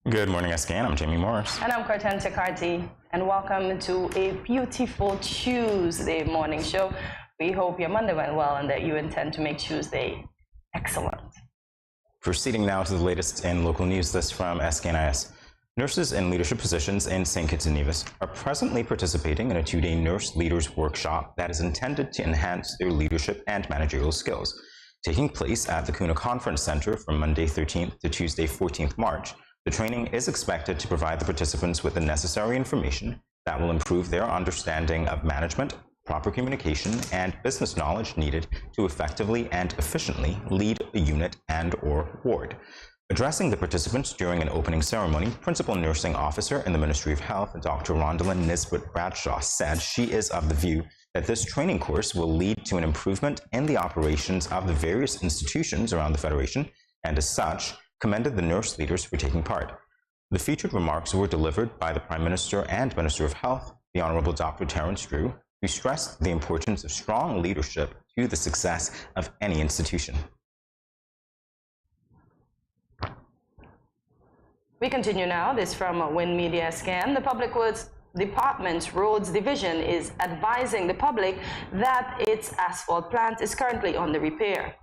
Good morning, SKN. I'm Jamie Morris. And I'm Corten Tekarti. And welcome to a beautiful Tuesday morning show. We hope your Monday went well and that you intend to make Tuesday excellent. Proceeding now to the latest in local news, this from SKNIS. Nurses in leadership positions in St. Kitts and Nevis are presently participating in a two-day nurse leaders workshop that is intended to enhance their leadership and managerial skills, taking place at the Kuna Conference Center from Monday 13th to Tuesday 14th March. The training is expected to provide the participants with the necessary information that will improve their understanding of management, proper communication, and business knowledge needed to effectively and efficiently lead a unit and/or ward. Addressing the participants during an opening ceremony, Principal Nursing Officer in the Ministry of Health, Dr. Rondalyn Nisbet Bradshaw, said she is of the view that this training course will lead to an improvement in the operations of the various institutions around the Federation, and as such, commended the nurse leaders for taking part. The featured remarks were delivered by the Prime Minister and Minister of Health, the Honourable Dr. Terence Drew, who stressed the importance of strong leadership to the success of any institution. We continue now. This from Win Media Scan. The Public Works Department's Roads Division is advising the public that its asphalt plant is currently under repair.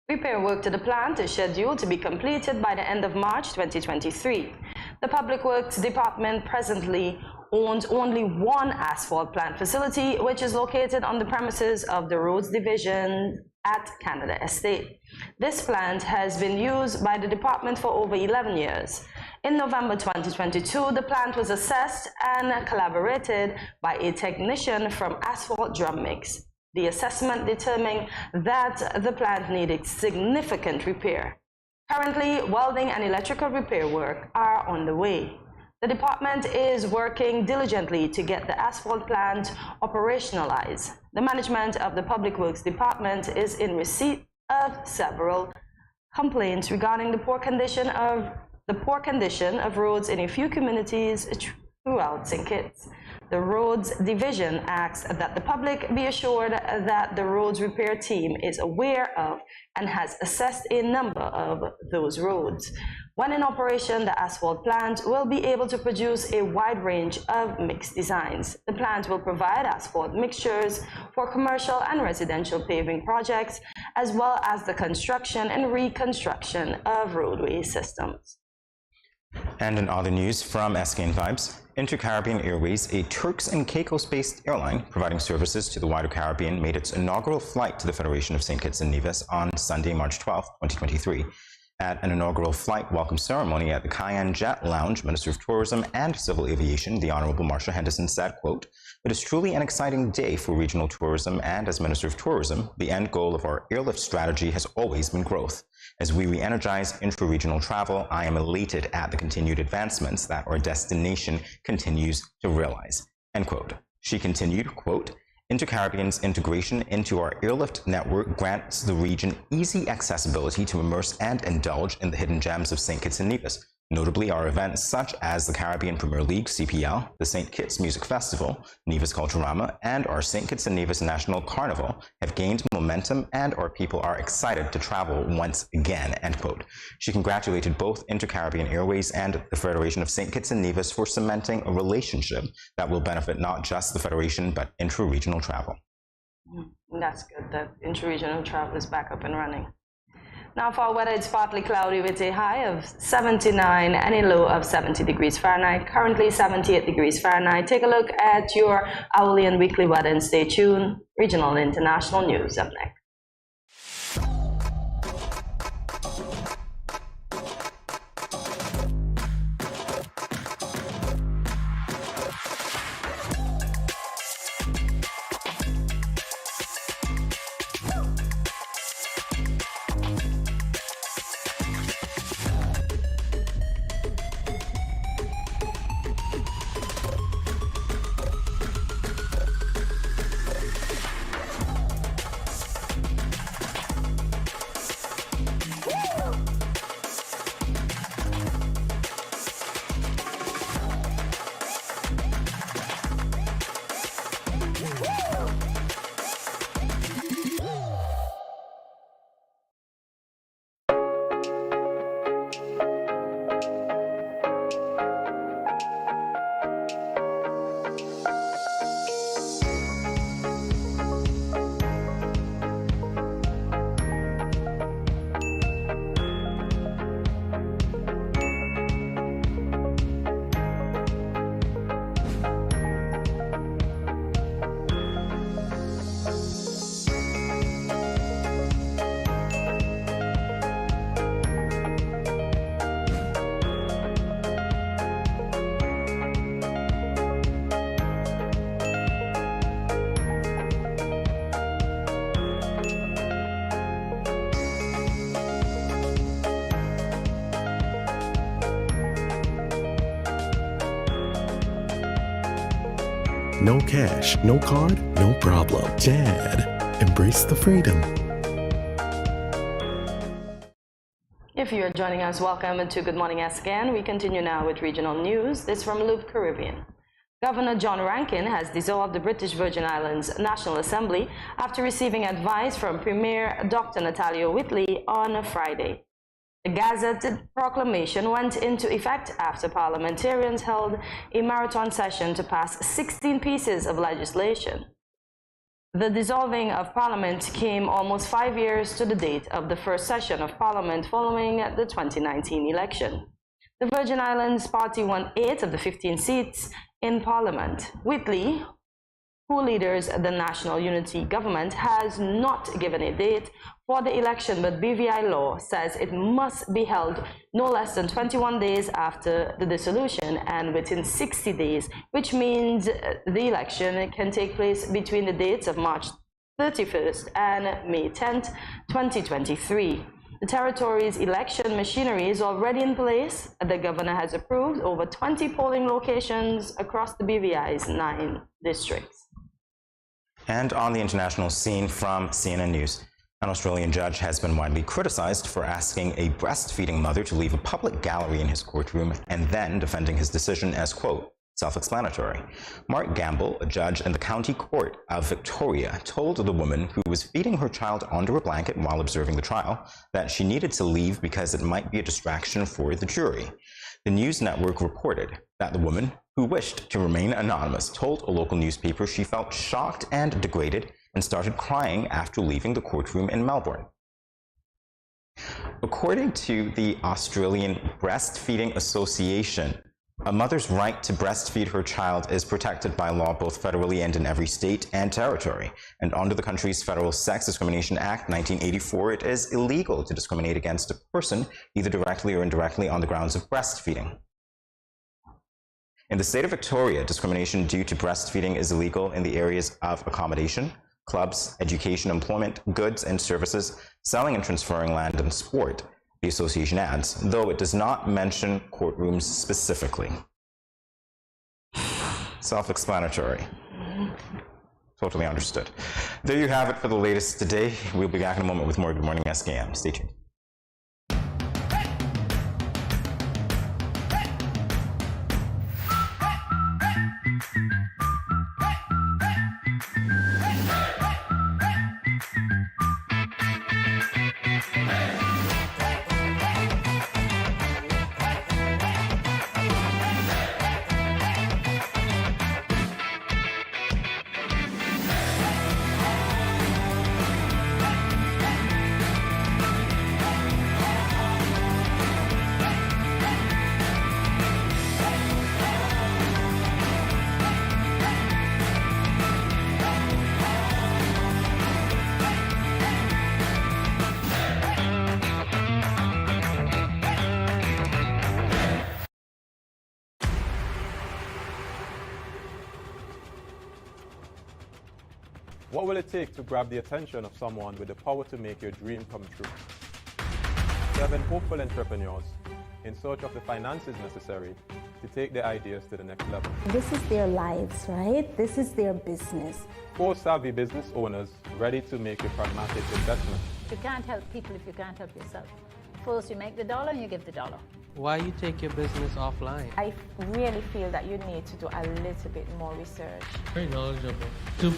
Repair work to the plant is scheduled to be completed by the end of March 2023. The Public Works Department presently owns only one asphalt plant facility, which is located on the premises of the Roads Division at Canada Estate. This plant has been used by the department for over 11 years. In November 2022, the plant was assessed and collaborated by a technician from Asphalt Drum Mix. The assessment determined that the plant needed significant repair. Currently, welding and electrical repair work are on the way. The department is working diligently to get the asphalt plant operationalized. The management of the Public Works Department is in receipt of several complaints regarding the poor condition of roads in a few communities throughout St. Kitts. The Roads Division asks that the public be assured that the roads repair team is aware of and has assessed a number of those roads. When in operation, the asphalt plant will be able to produce a wide range of mixed designs. The plant will provide asphalt mixtures for commercial and residential paving projects, as well as the construction and reconstruction of roadway systems. And in other news from SKN Vibes, Inter-Caribbean Airways, a Turks and Caicos-based airline providing services to the wider Caribbean, made its inaugural flight to the Federation of St. Kitts and Nevis on Sunday, March 12, 2023. At an inaugural flight welcome ceremony at the Cayenne Jet Lounge, Minister of Tourism and Civil Aviation, the Honourable Marsha Henderson, said, quote, "It is truly an exciting day for regional tourism, and as Minister of Tourism, the end goal of our airlift strategy has always been growth. As we re-energize intra-regional travel, I am elated at the continued advancements that our destination continues to realize," end quote. She continued, quote, "Inter-Caribbean's integration into our airlift network grants the region easy accessibility to immerse and indulge in the hidden gems of St. Kitts and Nevis. Notably, our events such as the Caribbean Premier League, CPL, the St. Kitts Music Festival, Nevis Culturama, and our St. Kitts and Nevis National Carnival have gained momentum, and our people are excited to travel once again," end quote. She congratulated both Inter-Caribbean Airways and the Federation of St. Kitts and Nevis for cementing a relationship that will benefit not just the Federation, but intra-regional travel. That's good that intra-regional travel is back up and running. Now for our weather, it's partly cloudy with a high of 79 and a low of 70 degrees Fahrenheit. Currently 78 degrees Fahrenheit. Take a look at your hourly and weekly weather and stay tuned. Regional and international news up next. no cash, no card, no problem. Dad, embrace the freedom. If you are joining us, welcome to Good Morning SKN. We continue now with regional news. This from Loop Caribbean. Governor John Rankin has dissolved the British Virgin Islands National Assembly after receiving advice from Premier Dr. Natalia Whitley on Friday. The gazetted proclamation went into effect after parliamentarians held a marathon session to pass 16 pieces of legislation. The dissolving of Parliament came almost 5 years to the date of the first session of Parliament following the 2019 election. The Virgin Islands Party won 8 of the 15 seats in Parliament. Whitley, who leaders the National Unity Government, has not given a date for the election, but BVI law says it must be held no less than 21 days after the dissolution and within 60 days, which means the election can take place between the dates of March 31st and May 10th, 2023. The territory's election machinery is already in place. The governor has approved over 20 polling locations across the BVI's 9 districts. And on the international scene from CNN News, an Australian judge has been widely criticized for asking a breastfeeding mother to leave a public gallery in his courtroom and then defending his decision as, quote, self-explanatory. Mark Gamble, a judge in the County Court of Victoria, told the woman who was feeding her child under a blanket while observing the trial that she needed to leave because it might be a distraction for the jury. The news network reported that the woman, who wished to remain anonymous, told a local newspaper she felt shocked and degraded and started crying after leaving the courtroom in Melbourne. According to the Australian Breastfeeding Association, a mother's right to breastfeed her child is protected by law both federally and in every state and territory. And under the country's Federal Sex Discrimination Act 1984, it is illegal to discriminate against a person, either directly or indirectly, on the grounds of breastfeeding. In the state of Victoria, discrimination due to breastfeeding is illegal in the areas of accommodation, clubs, education, employment, goods and services, selling and transferring land, and sport, the association adds, though it does not mention courtrooms specifically. Self-explanatory. Totally understood. There you have it for the latest today. We'll be back in a moment with more Good Morning SKN. Stay tuned. What will it take to grab the attention of someone with the power to make your dream come true? 7 hopeful entrepreneurs in search of the finances necessary to take their ideas to the next level. This is their lives, right? This is their business. 4 savvy business owners ready to make a pragmatic investment. You can't help people if you can't help yourself. First you make the dollar and you give the dollar. Why you take your business offline? I really feel that you need to do a little bit more research. Very knowledgeable.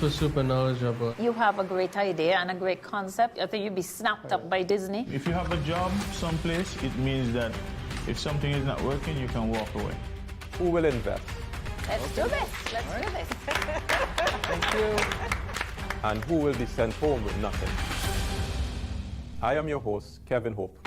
Super knowledgeable. You have a great idea and a great concept. I think you'd be snapped up by Disney. If you have a job someplace, it means that if something is not working, you can walk away. Who will invest? Let's do this. Let's do this. Thank you. And who will be sent home with nothing? I am your host, Kevin Hope.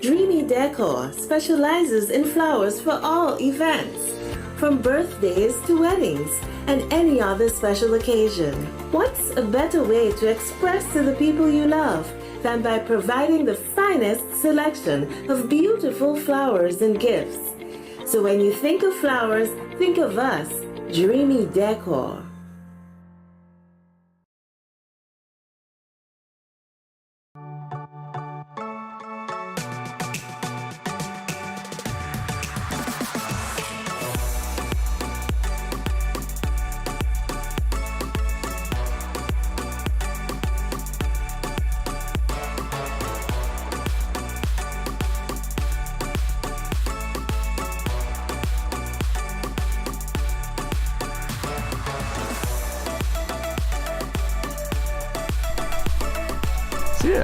Dreamy Decor specializes in flowers for all events, from birthdays to weddings and any other special occasion. What's a better way to express to the people you love than by providing the finest selection of beautiful flowers and gifts? So when you think of flowers, think of us, Dreamy Decor. Yeah.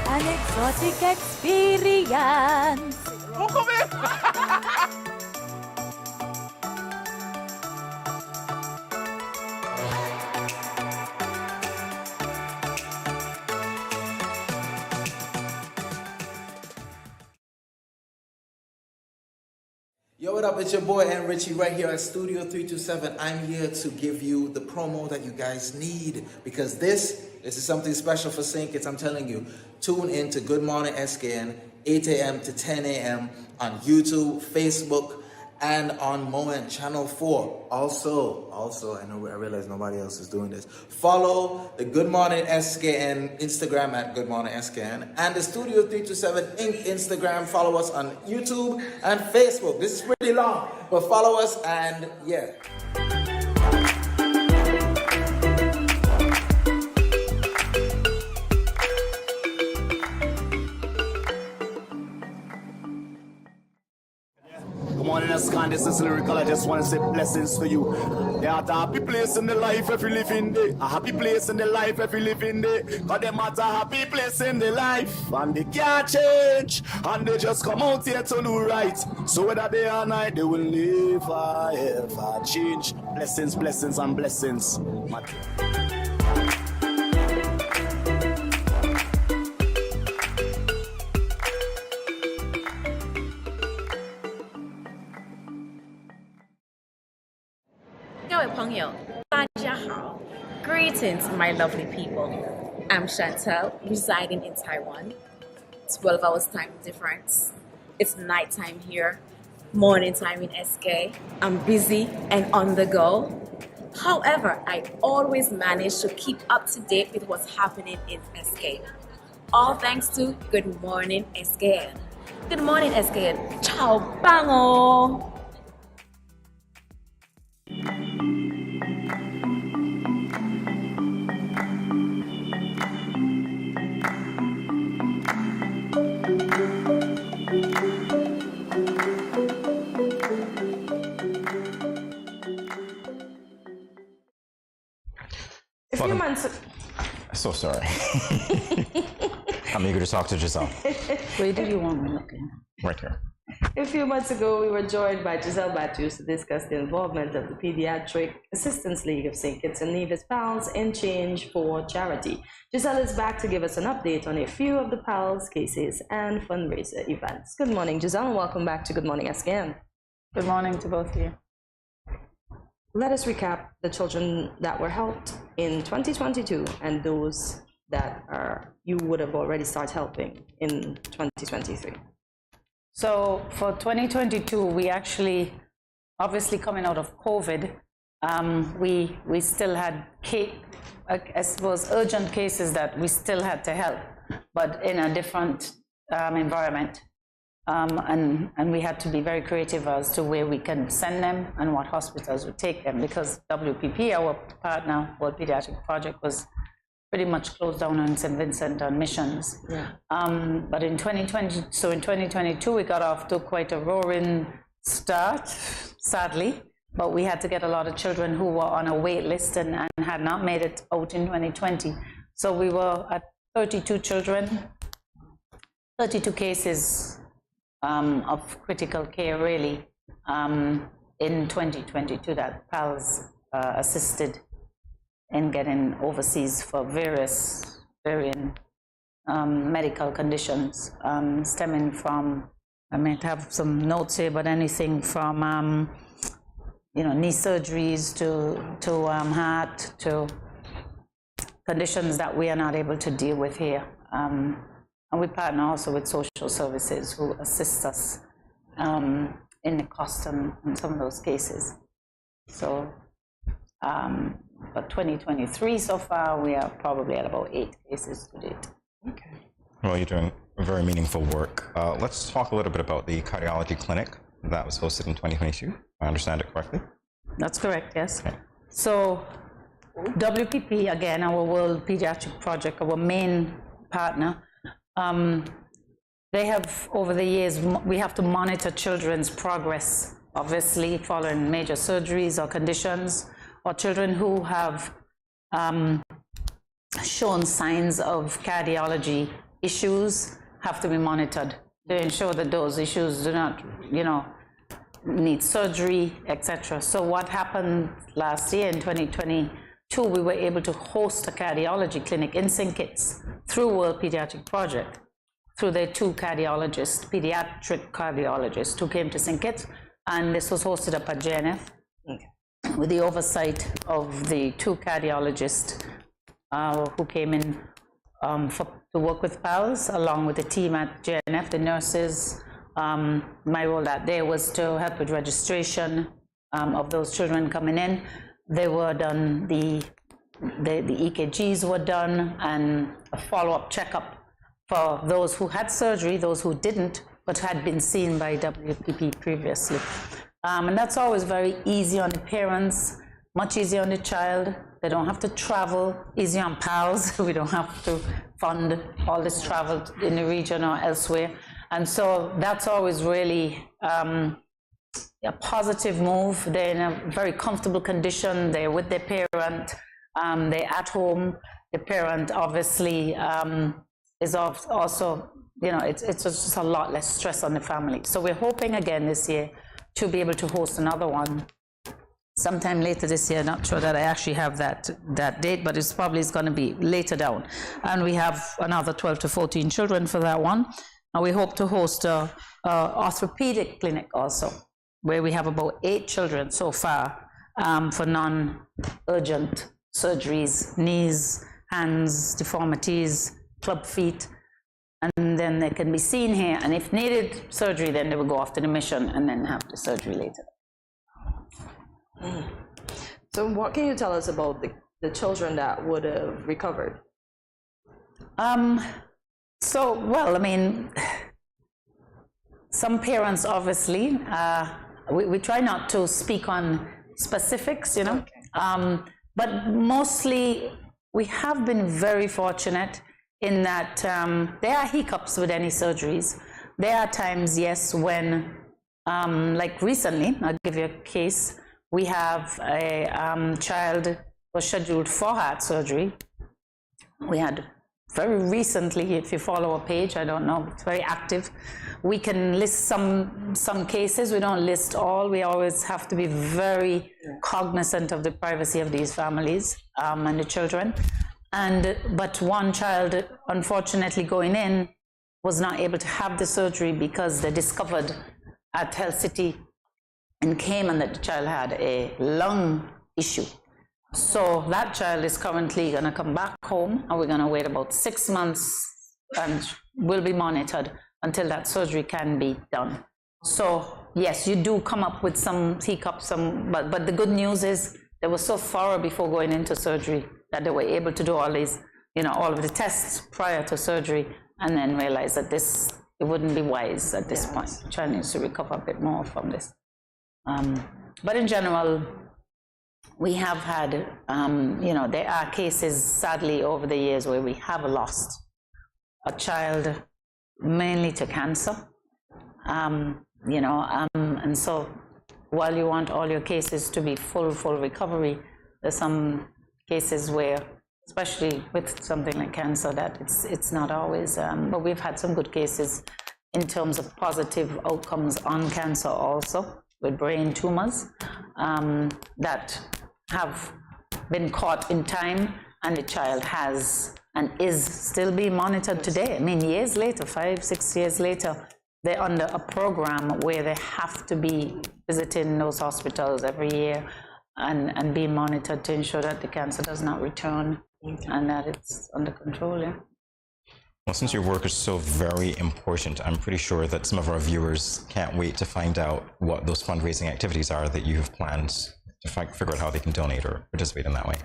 An exotic experience. Oh, come in! Yo, what up? It's your boy and Richie right here at Studio 327. I'm here to give you the promo that you guys need because this is something special for St. Kitts. I'm telling you, tune in to Good Morning SKN, 8 a.m. to 10 a.m. on YouTube, Facebook, and on Moen Channel 4. Also, I realize nobody else is doing this. Follow the Good Morning SKN Instagram at Good Morning SKN and the Studio 327 Inc. Instagram. Follow us on YouTube and Facebook. This is pretty long, but follow us and yeah. Good morning, SKN. This is Lyrical. I just want to say blessings to you. There are a happy place in the life if you live in there. A happy place in the life if you live in there. Cause them at a happy place in the life. And they can't change. And they just come out here to do right. So whether day or night, they will never ever change. Blessings, blessings, and blessings. Greetings, my lovely people. I'm Chantel, residing in Taiwan. 12 hours time difference. It's nighttime here, morning time in SK. I'm busy and on the go. However, I always manage to keep up to date with what's happening in SK. All thanks to Good Morning SKN. Good morning SKN. Ciao, bango! So sorry. I'm eager to talk to Giselle. Where do you want me looking? Right here. A few months ago, we were joined by Giselle Battus to discuss the involvement of the Pediatric Assistance League of St. Kitts and Nevis PALS in Change for Charity. Giselle is back to give us an update on a few of the PALS cases and fundraiser events. Good morning, Giselle, and welcome back to Good Morning SKN. Good morning to both of you. Let us recap the children that were helped in 2022 and those that you would have already started helping in 2023. So for 2022, we actually, obviously coming out of COVID, we still had, I suppose, urgent cases that we still had to help, but in a different environment. And we had to be very creative as to where we can send them and what hospitals would take them, because WPP, our partner, World Pediatric Project, was pretty much closed down on St. Vincent on missions. Yeah. But in 2022, we got off to quite a roaring start, sadly, but we had to get a lot of children who were on a wait list and had not made it out in 2020. So we were at 32 children, 32 cases of critical care, really, in 2022 that PALS assisted in getting overseas for varying medical conditions, stemming from, I might have some notes here, but anything from knee surgeries to heart, to conditions that we are not able to deal with here. And we partner also with social services who assist us in the cost on some of those cases. So, but 2023 so far, we are probably at about 8 cases to date. Okay. Well, you're doing very meaningful work. Let's talk a little bit about the cardiology clinic that was hosted in 2022. I understand it correctly? That's correct, yes. Okay. So WPP, again, our World Pediatric Project, our main partner, They have, over the years, we have to monitor children's progress, obviously, following major surgeries or conditions, or children who have shown signs of cardiology issues have to be monitored to ensure that those issues do not, need surgery, etc. So what happened last year in 2022, we were able to host a cardiology clinic in St. Kitts through World Pediatric Project, through their two cardiologists, pediatric cardiologists who came to St. Kitts, and this was hosted up at JNF with the oversight of the two cardiologists who came in to work with PALS, along with the team at JNF, the nurses. My role that day was to help with registration of those children coming in. They were done, the EKGs were done, and a follow-up checkup for those who had surgery, those who didn't, but had been seen by WPP previously. And that's always very easy on the parents, much easier on the child. They don't have to travel, easy on PALS. We don't have to fund all this travel in the region or elsewhere. And so that's always really a positive move. They're in a very comfortable condition. They're with their parent. They're at home. The parent obviously is also, it's just a lot less stress on the family. So we're hoping again this year to be able to host another one sometime later this year. Not sure that I actually have that date, but it's probably going to be later down. And we have another 12 to 14 children for that one. And we hope to host a orthopedic clinic also, where we have about 8 children so far for non-urgent surgeries, knees, hands, deformities, club feet, and then they can be seen here. And if needed surgery, then they will go off to the mission and then have the surgery later. So what can you tell us about the children that would have recovered? Well, I mean, some parents obviously, we try not to speak on specifics, Okay. But mostly we have been very fortunate in that there are hiccups with any surgeries. There are times, yes, when, like recently, I'll give you a case. We have a child was scheduled for heart surgery. We had very recently, if you follow a page, I don't know, it's very active. We can list some cases. We don't list all. We always have to be very cognizant of the privacy of these families and the children. But one child, unfortunately, going in, was not able to have the surgery because they discovered at Health City in Cayman that the child had a lung issue. So that child is currently going to come back home, and we're going to wait about 6 months and will be monitored until that surgery can be done. So yes, you do come up with some hiccups, but the good news is they were so thorough before going into surgery that they were able to do all these, all of the tests prior to surgery, and then realize that it wouldn't be wise at this point. The child needs to recover a bit more from this. But in general, we have had, there are cases, sadly, over the years where we have lost a child mainly to cancer. And so while you want all your cases to be full recovery, there's some cases where, especially with something like cancer, that it's not always, but we've had some good cases in terms of positive outcomes on cancer also, with brain tumors that have been caught in time, and the child has and is still being monitored today. I mean, years later, 5-6 years later, they're under a program where they have to be visiting those hospitals every year and being monitored to ensure that the cancer does not return and that it's under control. Yeah. Well, since your work is so very important, I'm pretty sure that some of our viewers can't wait to find out what those fundraising activities are that you have planned to figure out how they can donate or participate in that way.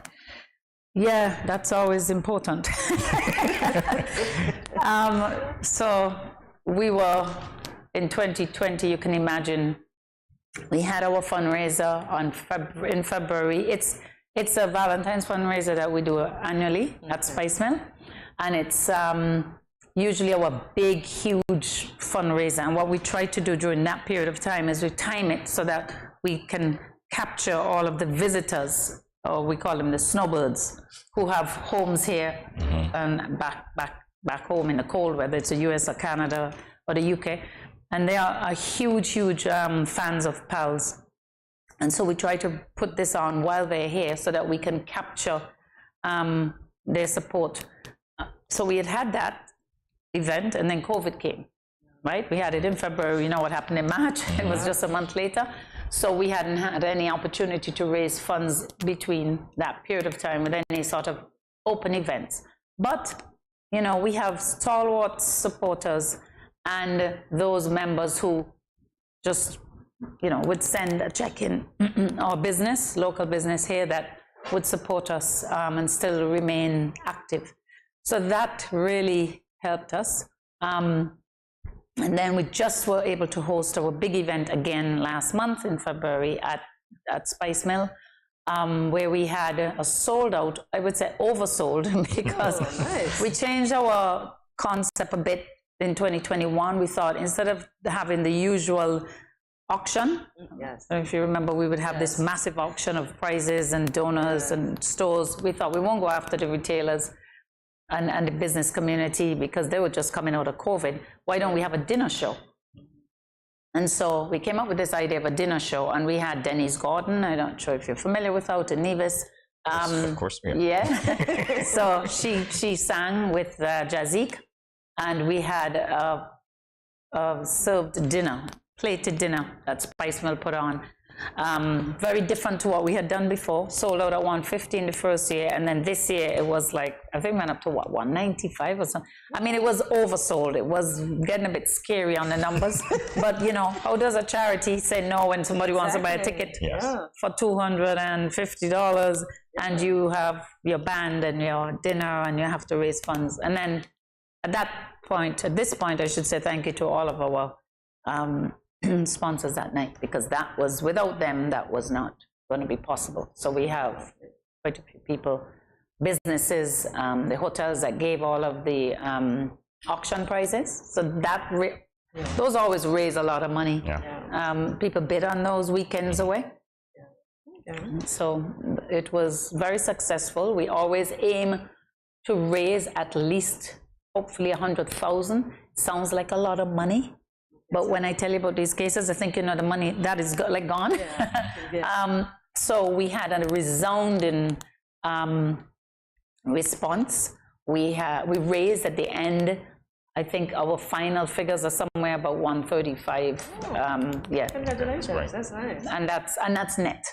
Yeah, that's always important. So we were, in 2020, you can imagine, we had our fundraiser in February. It's a Valentine's fundraiser that we do annually at Spice Mill. And it's usually our big, huge fundraiser. And what we try to do during that period of time is we time it so that we can capture all of the visitors, or we call them the snowbirds, who have homes here and back home in the cold, whether it's the US or Canada or the UK. And they are huge fans of PALS. And so we try to put this on while they're here so that we can capture their support. So we had that event, and then COVID came, right? We had it in February. You know what happened in March? It was just a month later. So we hadn't had any opportunity to raise funds between that period of time with any sort of open events. But, you know, we have stalwart supporters and those members who just, you know, would send a check in, our business, local business here that would support us and still remain active. So that really helped us. And then we just were able to host our big event again last month in February at Spice Mill, where we had a sold out, I would say oversold, because we changed our concept a bit in 2021. We thought instead of having the usual auction, if you remember, we would have this massive auction of prizes and donors and stores. We thought we won't go after the retailers and the business community because they were just coming out of COVID. Why don't we have a dinner show? And so we came up with this idea of a dinner show, and we had Denise Gordon. I'm not sure if you're familiar with her, out in Nevis. Of course we are. Yeah. So she sang with Jazik, and we had a served dinner, plated dinner that Spice Mill put on. Very different to what we had done before. Sold out at 150 in the first year, and then this year it was like, I think went up to what, 195 or something. I mean, it was oversold. It was getting a bit scary on the numbers. But you know, how does a charity say no when somebody wants to buy a ticket for $250 and you have your band and your dinner and you have to raise funds? And then at this point, I should say thank you to all of our sponsors that night, because that was, without them, that was not going to be possible. So we have quite a few people, businesses, the hotels that gave all of the auction prizes. So that those always raise a lot of money. People bid on those weekends away. So it was very successful. We always aim to raise at least, hopefully, 100,000. Sounds like a lot of money. But when I tell you about these cases, I think, you know, the money, that is like gone. So we had a resounding response. We raised at the end, I think our final figures are somewhere about 135. Congratulations, right. That's nice. And that's net.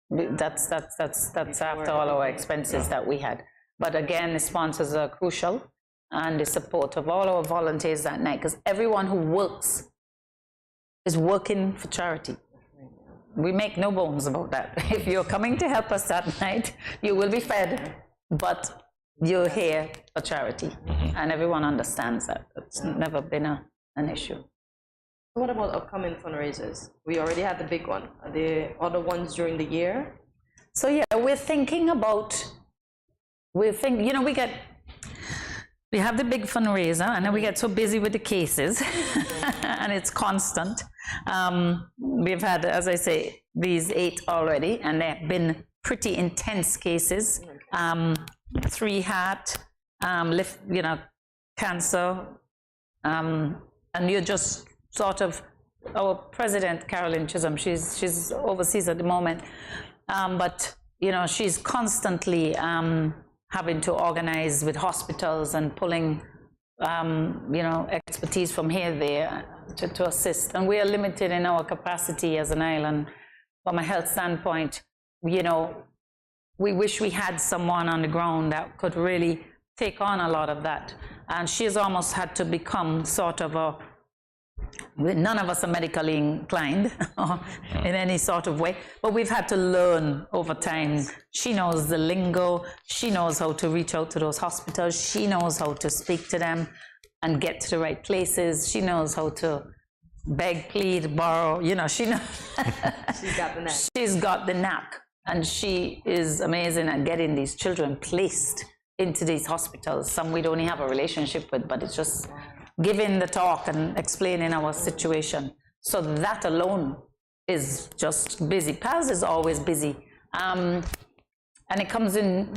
That's after all our expenses that we had. But again, the sponsors are crucial, and the support of all our volunteers that night, because everyone who works is working for charity. We make no bones about that. If you're coming to help us that night, you will be fed, but you're here for charity. And everyone understands that. It's never been an issue. What about upcoming fundraisers? We already had the big one. Are there other ones during the year? So yeah, we're thinking about, you know, we have the big fundraiser, and then we get so busy with the cases, and it's constant. We've had, as I say, these 8 already, and they've been pretty intense cases. 3 heart, you know, cancer, and you're just sort of, our president, Carolyn Chisholm, she's overseas at the moment, but you know, she's constantly having to organize with hospitals and pulling, you know, expertise from there to assist. And we are limited in our capacity as an island. From a health standpoint, you know, we wish we had someone on the ground that could really take on a lot of that. And she's almost had to become sort of none of us are medically inclined in any sort of way, but we've had to learn over time. She knows the lingo, she knows how to reach out to those hospitals, she knows how to speak to them and get to the right places, she knows how to beg, plead, borrow, you know, she knows. She's got the knack. She's got the knack, and she is amazing at getting these children placed into these hospitals. Some we'd only have a relationship with, but it's just giving the talk and explaining our situation. So that alone is just busy. PALS is always busy. And it comes in,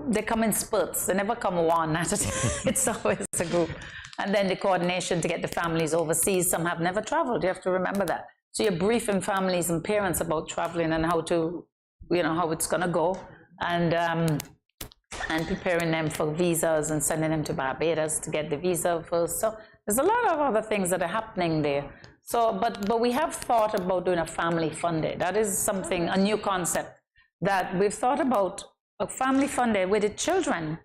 they come in spurts. They never come one at a time. It's always a group. And then the coordination to get the families overseas. Some have never traveled. You have to remember that. So you're briefing families and parents about traveling and how to, you know, how it's going to go. And preparing them for visas and sending them to Barbados to get the visa first. So there's a lot of other things that are happening there. So, but we have thought about doing a family fun day. That is something, a new concept that we've thought about, a family fun day with the children.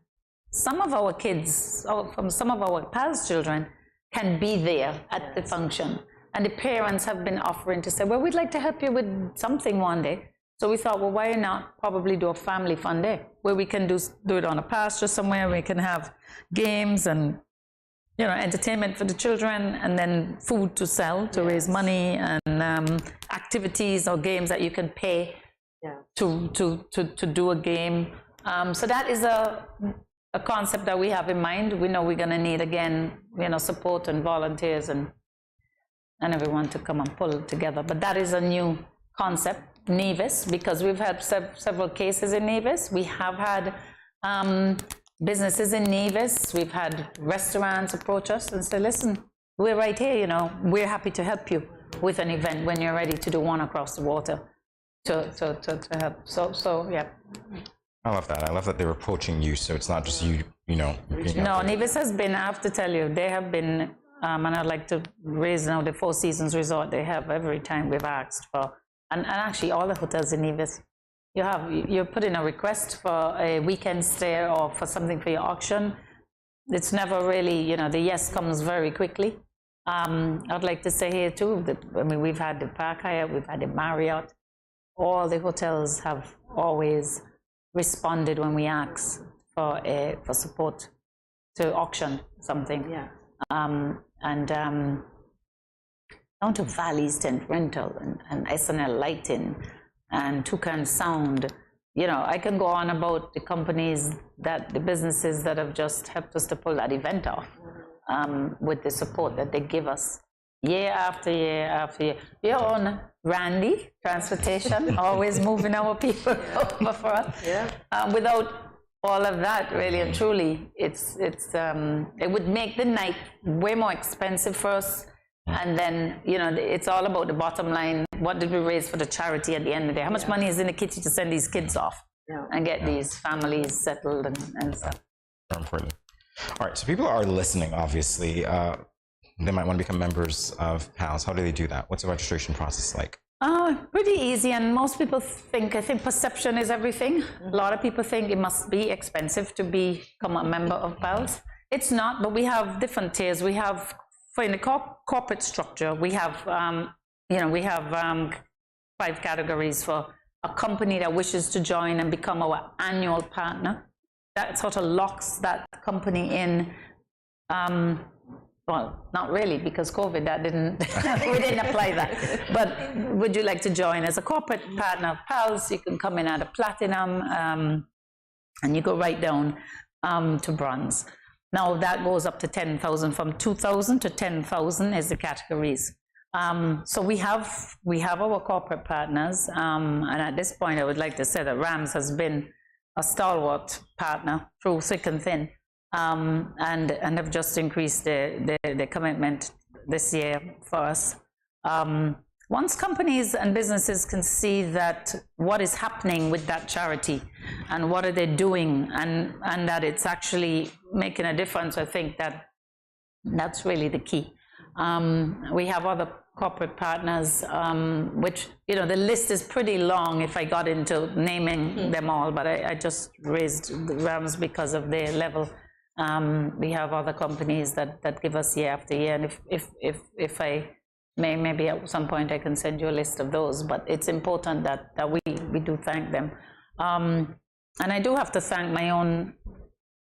Some of our kids, from some of our PALS children, can be there at the function. And the parents have been offering to say, well, we'd like to help you with something one day. So we thought, well, why not probably do a family fun day where we can do it on a pasture somewhere. We can have games and, you know, entertainment for the children, and then food to sell to raise money, and activities or games that you can pay to do a game. So that is a concept that we have in mind. We know we're going to need, again, you know, support and volunteers and everyone to come and pull together. But that is a new concept. Nevis, because we've had several cases in Nevis. We have had businesses in Nevis. We've had restaurants approach us and say, listen, we're right here, you know, we're happy to help you with an event when you're ready to do one across the water to help. So yeah. I love that. I love that they're approaching you, so it's not just you know. No, Nevis has been, I have to tell you, they have been, and I'd like to raise now the Four Seasons Resort. They have every time we've asked for, and actually all the hotels in Nevis, you put in a request for a weekend stay or for something for your auction. It's never really, you know, the yes comes very quickly. I'd like to say here too that, I mean, we've had the Park Hyatt, we've had the Marriott. All the hotels have always responded when we ask for support to auction something. Yeah. Down to Valley's Tent Rental and SNL Lighting and Toucan Sound. You know, I can go on about the companies, the businesses that have just helped us to pull that event off with the support that they give us year after year after year. Your own Randy Transportation, always moving our people over for us. Yeah. Without all of that, really and truly, it would make the night way more expensive for us. And then, you know, it's all about the bottom line. What did we raise for the charity at the end of the day? How much money is in the kitty to send these kids off and get these families settled and stuff? Very important. All right, so people are listening, obviously. They might want to become members of PALS. How do they do that? What's the registration process like? Pretty easy, and most people think, I think perception is everything. A lot of people think it must be expensive to become a member of PALS. It's not, but we have different tiers. We have, in the corporate structure, we have, we have 5 categories for a company that wishes to join and become our annual partner. That sort of locks that company in. Well, not really, because COVID, that didn't, we didn't apply that. But would you like to join as a corporate partner of PALS? You can come in at a platinum, and you go right down to bronze. Now that goes up to 10,000, from 2,000 to 10,000 is the categories. So we have our corporate partners, and at this point I would like to say that Rams has been a stalwart partner through thick and thin, and have just increased the commitment this year for us. Once companies and businesses can see that what is happening with that charity and what are they doing, and that it's actually making a difference, I think that's really the key. We have other corporate partners, which, you know, the list is pretty long if I got into naming them all, but I just raised the Rams because of their level. We have other companies that give us year after year, and if I maybe at some point I can send you a list of those, but it's important that we do thank them. And I do have to thank my own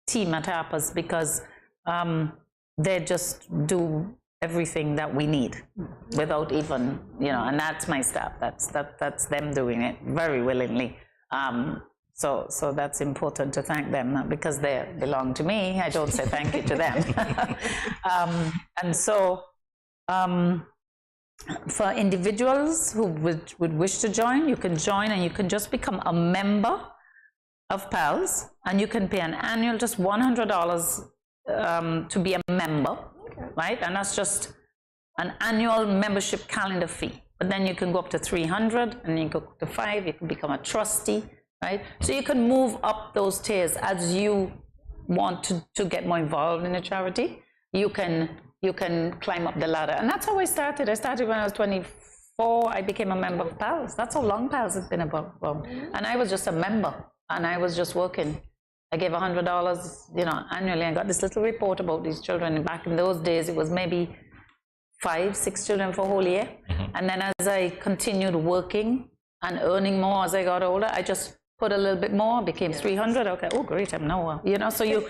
team at Harper's, because they just do everything that we need without even, you know, and that's my staff. That's them doing it very willingly. So that's important to thank them, not because they belong to me. I don't say thank you to them. And so for individuals who would wish to join, you can join and you can just become a member of PALS, and you can pay an annual, just $100 to be a member, right? And that's just an annual membership calendar fee. But then you can go up to 300, and you go to 5, you can become a trustee, right? So you can move up those tiers as you want to get more involved in the charity. You can climb up the ladder. And that's how I started. I started when I was 24. I became a member of PALS. That's how long PALS has been about. And I was just a member, and I was just working. I gave $100, annually. I got this little report about these children. And back in those days, it was maybe 5, 6 children for a whole year. And then as I continued working and earning more as I got older, I just put a little bit more, became 300. Okay, oh great, I'm now, so you,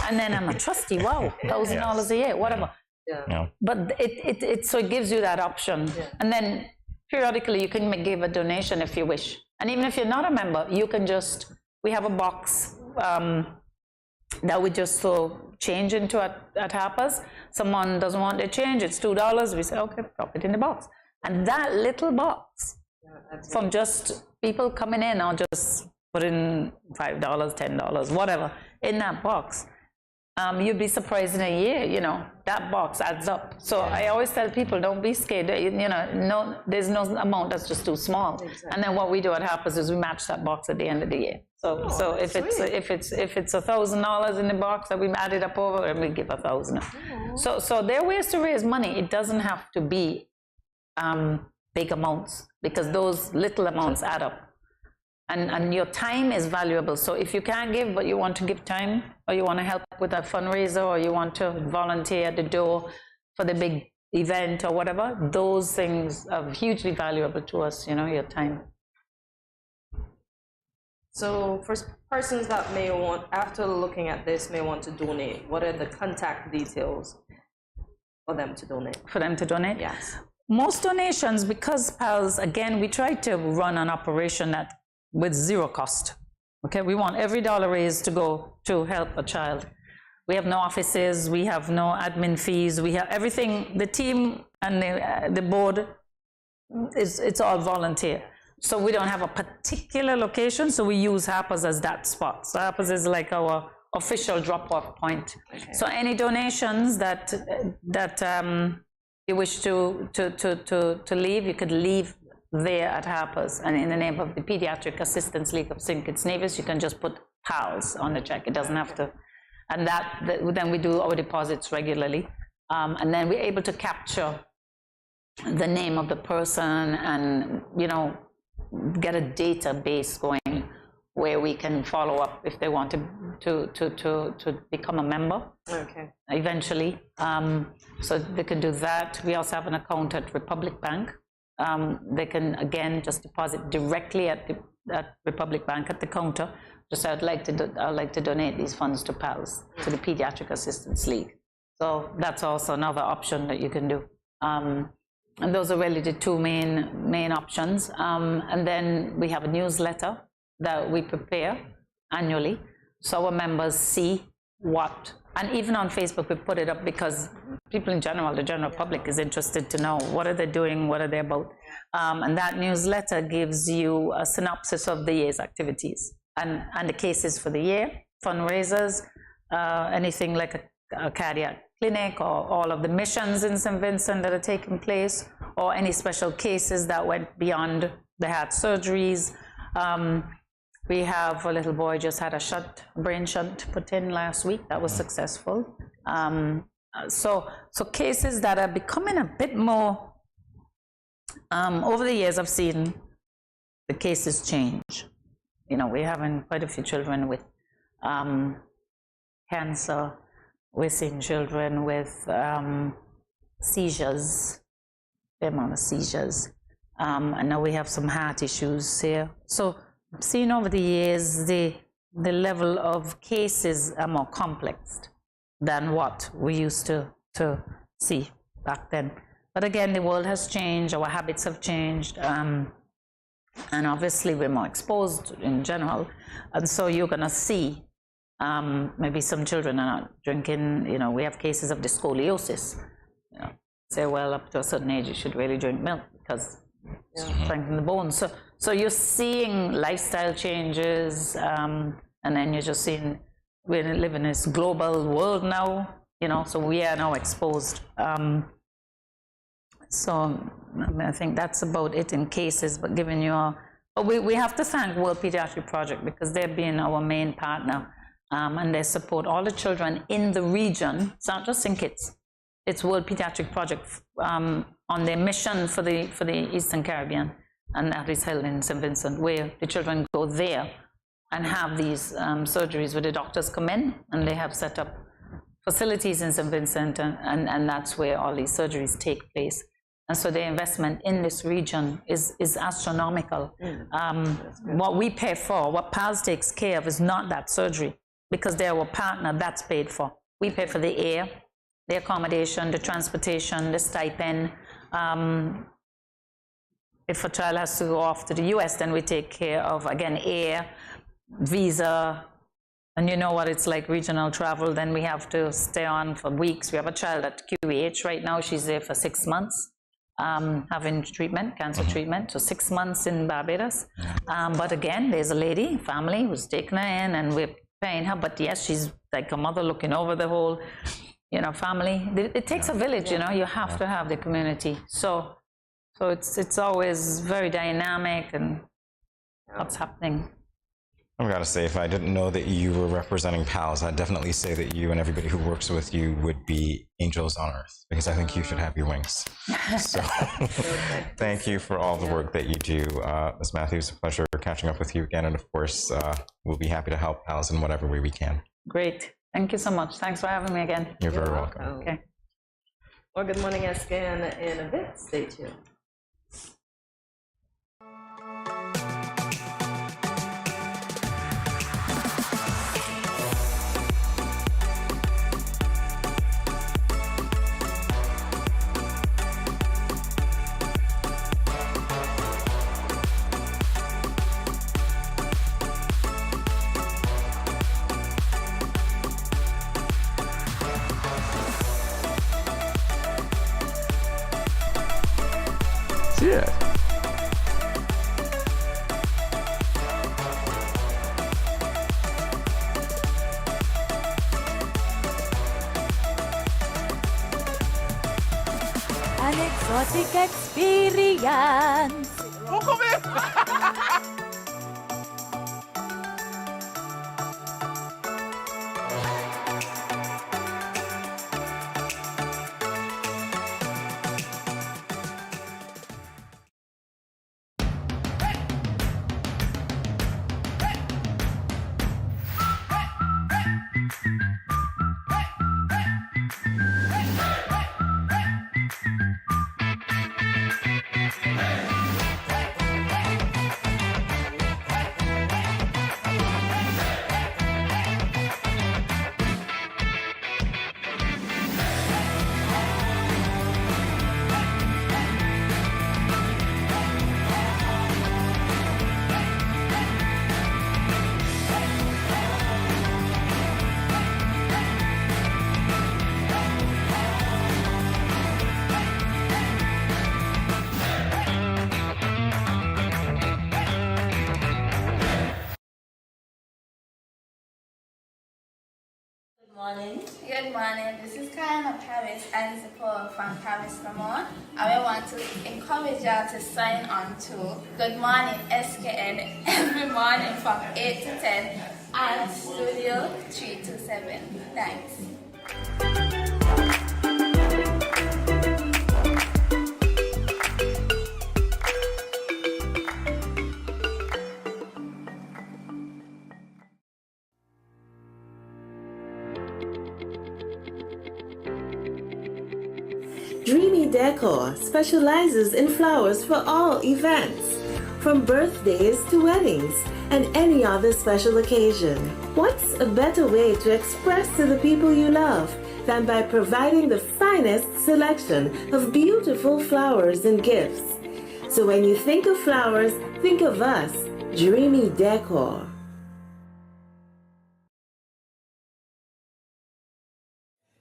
and then I'm a trustee, wow, $1,000 a year, whatever. But it gives you that option. And then periodically you can give a donation if you wish. And even if you're not a member, you can we have a box that we just change into at Harper's. Someone doesn't want their change, it's $2. We say, okay, drop it in the box. And that little box, from just people coming in, or just put in $5, $10, whatever, in that box, you'd be surprised in a year, that box adds up. So I always tell people, don't be scared, no, there's no amount that's just too small. And then what we do at Harper's is we match that box at the end of the year. So if it's $1,000 in the box that we added up over, and we give $1,000. So there are ways to raise money. It doesn't have to be big amounts, because those little amounts add up. And your time is valuable. So if you can't give, but you want to give time, or you want to help with a fundraiser, or you want to volunteer at the door for the big event or whatever, those things are hugely valuable to us, your time. So for persons that may want, after looking at this, may want to donate, what are the contact details for them to donate? For them to donate? Yes. Most donations, because PALS, again, we try to run an operation with zero cost. Okay, we want every dollar raised to go to help a child. We have no offices, we have no admin fees, we have everything. The team and the board, it's all volunteer. So we don't have a particular location, so we use Harper's as that spot. So Harper's is like our official drop-off point. Okay. So any donations that you wish to leave, you could leave there at Harper's, and in the name of the Pediatric Assistance League of St. Kitts Nevis, you can just put PALS on the check. It doesn't have to. And then we do our deposits regularly, and then we're able to capture the name of the person, and get a database going where we can follow up if they want to become a member. Okay. Eventually, so they can do that. We also have an account at Republic Bank. They can again just deposit directly at Republic Bank at the counter. Just I'd like to donate these funds to PALS, to the Pediatric Assistance League. So that's also another option that you can do. And those are really the two main options. And then we have a newsletter that we prepare annually, so our members see what. And even on Facebook, we put it up because people in general, the general public, is interested to know what are they doing, what are they about. And that newsletter gives you a synopsis of the year's activities and the cases for the year, fundraisers, anything like a cardiac clinic, or all of the missions in St. Vincent that are taking place, or any special cases that went beyond the heart surgeries. We have a little boy just had a brain shunt put in last week. That was successful. So cases that are becoming a bit more, over the years I've seen the cases change. We're having quite a few children with cancer. We're seeing children with seizures, the amount of seizures. And now we have some heart issues here. So I've seen over the years the level of cases are more complex than what we used to see back then. But again, the world has changed, our habits have changed. And obviously we're more exposed in general. And so you're gonna see maybe some children are not drinking, you know, we have cases of the scoliosis. You know, say, well, up to a certain age, you should really drink milk because it's strengthening the bones. So you're seeing lifestyle changes, and then you're just seeing, we live in this global world now, you know, so we are now exposed. So I think that's about it in cases, but giving you but we have to thank World Pediatric Project because they've been our main partner, and they support all the children in the region. It's not just St. Kitts, it's World Pediatric Project on their mission for the Eastern Caribbean, and that is held in St. Vincent, where the children go there and have these surgeries where the doctors come in and they have set up facilities in St. Vincent, and that's where all these surgeries take place. And so the investment in this region is astronomical. What we pay for, what PALS takes care of is not that surgery, because they're our partner, that's paid for. We pay for the air, the accommodation, the transportation, the stipend. If a child has to go off to the US, then we take care of, again, air, visa, and you know what it's like, regional travel, then we have to stay on for weeks. We have a child at QEH right now, she's there for 6 months. Having treatment, cancer treatment, so 6 months in Barbados. But again, there's a lady, family, who's taken her in and we're paying her, but yes, she's like a mother looking over the whole, you know, family. It takes a village, you know, you have to have the community. So it's always very dynamic and what's happening. I've got to say, if I didn't know that you were representing PALS, I'd definitely say that you and everybody who works with you would be angels on earth, because I think you should have your wings. So thank you for all the work that you do. Ms. Matthews, a pleasure catching up with you again. And of course, we'll be happy to help PALS in whatever way we can. Great. Thank you so much. Thanks for having me again. You're very welcome. Okay. Well, Good Morning SKN in a bit. Stay tuned. Yeah. An exotic experience. Good morning. This is Karen Paris and support from Paris Ramon. I want to encourage y'all to sign on to Good Morning SKN every morning from 8 to 10 at Studio 327. Thanks. Dreamy Decor specializes in flowers for all events, from birthdays to weddings and any other special occasion. What's a better way to express to the people you love than by providing the finest selection of beautiful flowers and gifts? So when you think of flowers, think of us, Dreamy Decor.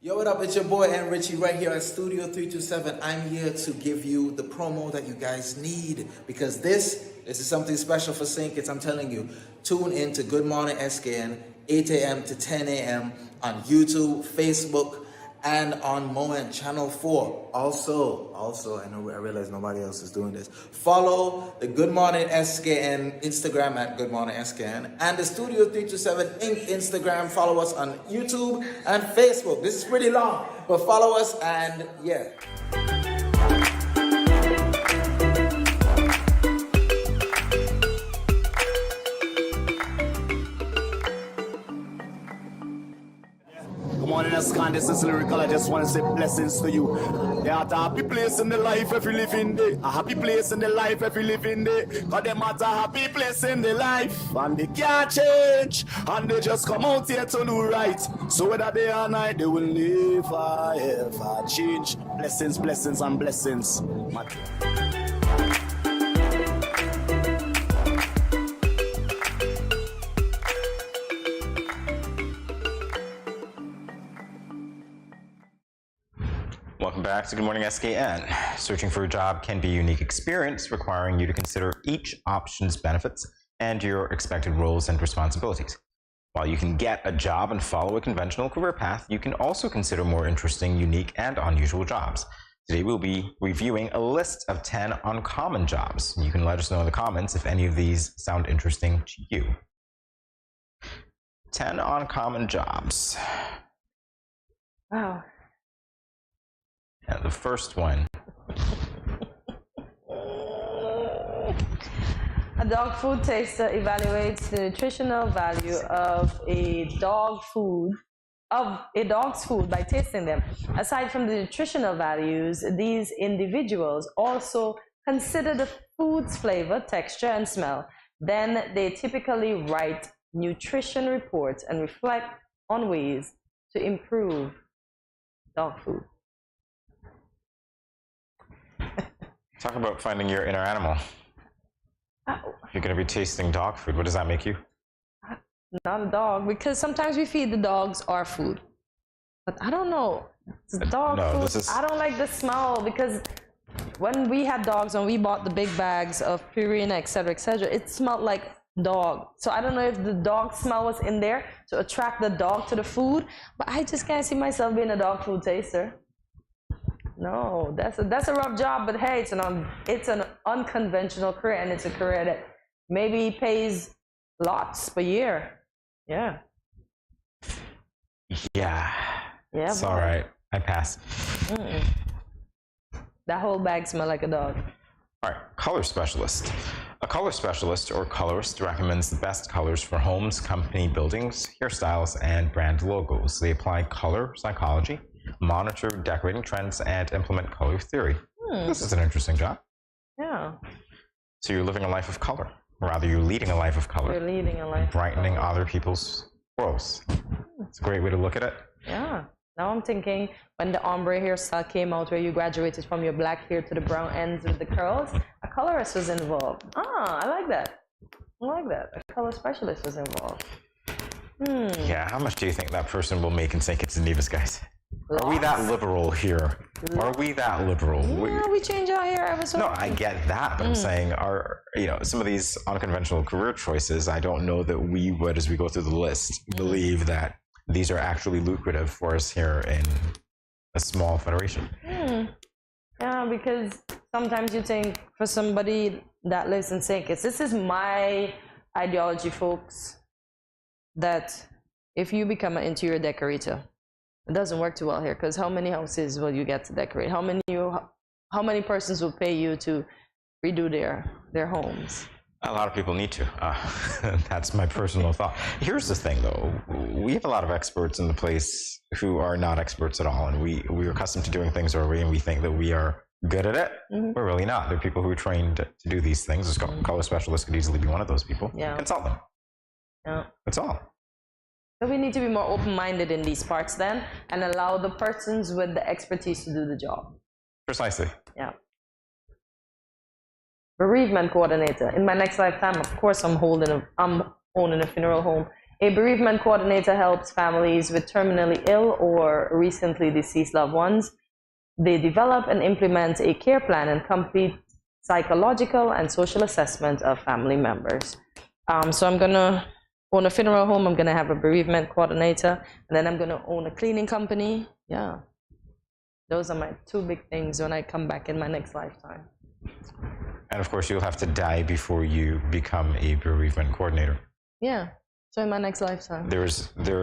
Yo, what up? It's your boy and Richie right here at Studio 327. I'm here to give you the promo that you guys need because this is something special for St. Kitts. I'm telling you, tune in to Good Morning SKN, 8 a.m. to 10 a.m. on YouTube, Facebook, and on Moment Channel 4. Also, I realize nobody else is doing this. Follow the Good Morning SKN Instagram at Good Morning SKN and the Studio 327 Inc. Instagram. Follow us on YouTube and Facebook. This is pretty long, but follow us and yeah. Good morning, SKN. This is Lyrical. I just want to say blessings to you. There are a happy place in the life if you live in there. A happy place in the life if you live in there. Cause them at a happy place in the life. And they can't change. And they just come out here to do right. So whether day or night, they will never ever change. Blessings, blessings, and blessings. Welcome back to Good Morning SKN. Searching for a job can be a unique experience, requiring you to consider each option's benefits and your expected roles and responsibilities. While you can get a job and follow a conventional career path, you can also consider more interesting, unique, and unusual jobs. Today we'll be reviewing a list of 10 uncommon jobs. You can let us know in the comments if any of these sound interesting to you. 10 uncommon jobs. Wow. Yeah, the first one. A dog food taster evaluates the nutritional value of a dog's food by tasting them. Aside from the nutritional values, these individuals also consider the food's flavor, texture, and smell. Then they typically write nutrition reports and reflect on ways to improve dog food. Talk about finding your inner animal. You're going to be tasting dog food. What does that make you? Not a dog, because sometimes we feed the dogs our food. But I don't know. Dog food, I don't like the smell, because when we had dogs and we bought the big bags of Purina, etc., it smelled like dog. So I don't know if the dog smell was in there to attract the dog to the food, but I just can't see myself being a dog food taster. No, that's a rough job, but hey, it's an unconventional career, and it's a career that maybe pays lots per year. Yeah. Yeah. Yeah. It's all right. I pass. That whole bag smell like a dog. All right. Color specialist. A color specialist or colorist recommends the best colors for homes, company buildings, hairstyles, and brand logos. They apply color psychology, monitor decorating trends, and implement color theory. This is an interesting job. Yeah. So you're living a life of color. Or rather, you're leading a life of color. You're leading a life. Brightening other people's worlds. It's a great way to look at it. Yeah. Now I'm thinking when the ombre hairstyle came out, where you graduated from your black hair to the brown ends with the curls, a colorist was involved. I like that. I like that. A color specialist was involved. Yeah, how much do you think that person will make in St. Kitts and Nevis, guys? Are we that liberal here? Are we that liberal? Yeah, we change our hair ever so No, I get that, but I'm saying, some of these unconventional career choices, I don't know that we would, as we go through the list, believe that these are actually lucrative for us here in a small federation. Yeah, because sometimes you think for somebody that lives in St. Kitts, this is my ideology, folks, that if you become an interior decorator, it doesn't work too well here, because how many houses will you get to decorate? How many persons will pay you to redo their homes? A lot of people need to. That's my personal thought. Here's the thing, though. We have a lot of experts in the place who are not experts at all, and we're accustomed to doing things our way, and we think that we are good at it. We're really not. There are people who are trained to do these things. A color specialist could easily be one of those people. Yeah. Consult them. Yeah. That's all. So we need to be more open-minded in these parts then, and allow the persons with the expertise to do the job. Precisely. Yeah. bereavement coordinator. In my next lifetime, of course, I'm owning a funeral home. A bereavement coordinator helps families with terminally ill or recently deceased loved ones. They develop and implement a care plan and complete psychological and social assessment of family members. So I'm gonna own a funeral home, I'm gonna have a bereavement coordinator, and then I'm gonna own a cleaning company. Yeah. Those are my two big things when I come back in my next lifetime. And of course, you'll have to die before you become a bereavement coordinator. Yeah. So in my next lifetime. There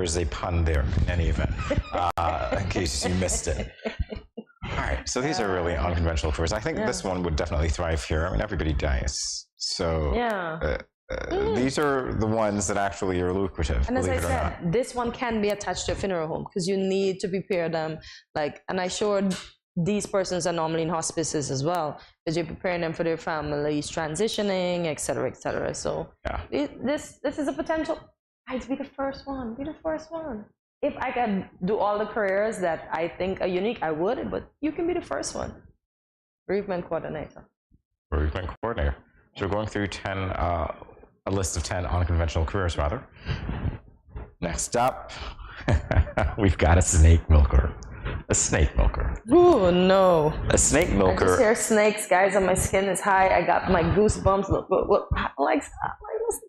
is a pun there in any event, in case you missed it. All right, so these are really unconventional careers. I think this one would definitely thrive here. I mean, everybody dies. So these are the ones that actually are lucrative, and as I believe it or not. said, this one can be attached to a funeral home because you need to prepare them. And I showed these persons are normally in hospices as well because you're preparing them for their families transitioning, et cetera, et cetera. So this is a potential. I'd be the first one. Be the first one. If I could do all the careers that I think are unique, I would, but you can be the first one. Bereavement coordinator. Bereavement coordinator. So we're going through a list of 10 unconventional careers, rather. Next up, we've got a snake milker. A snake milker. Ooh, no. A snake milker. I just hear snakes, guys, and my skin is high. I got my goosebumps. Look,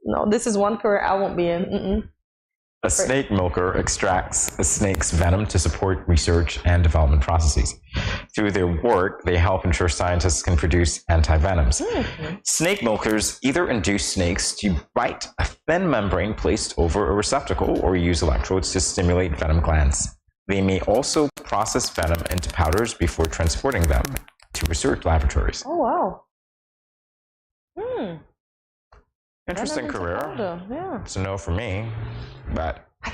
no, this is one career I won't be in. A snake milker extracts a snake's venom to support research and development processes. Through their work, they help ensure scientists can produce antivenoms. Snake milkers either induce snakes to bite a thin membrane placed over a receptacle or use electrodes to stimulate venom glands. They may also process venom into powders before transporting them to research laboratories. Oh, wow. Interesting career. Yeah. It's a no for me, but I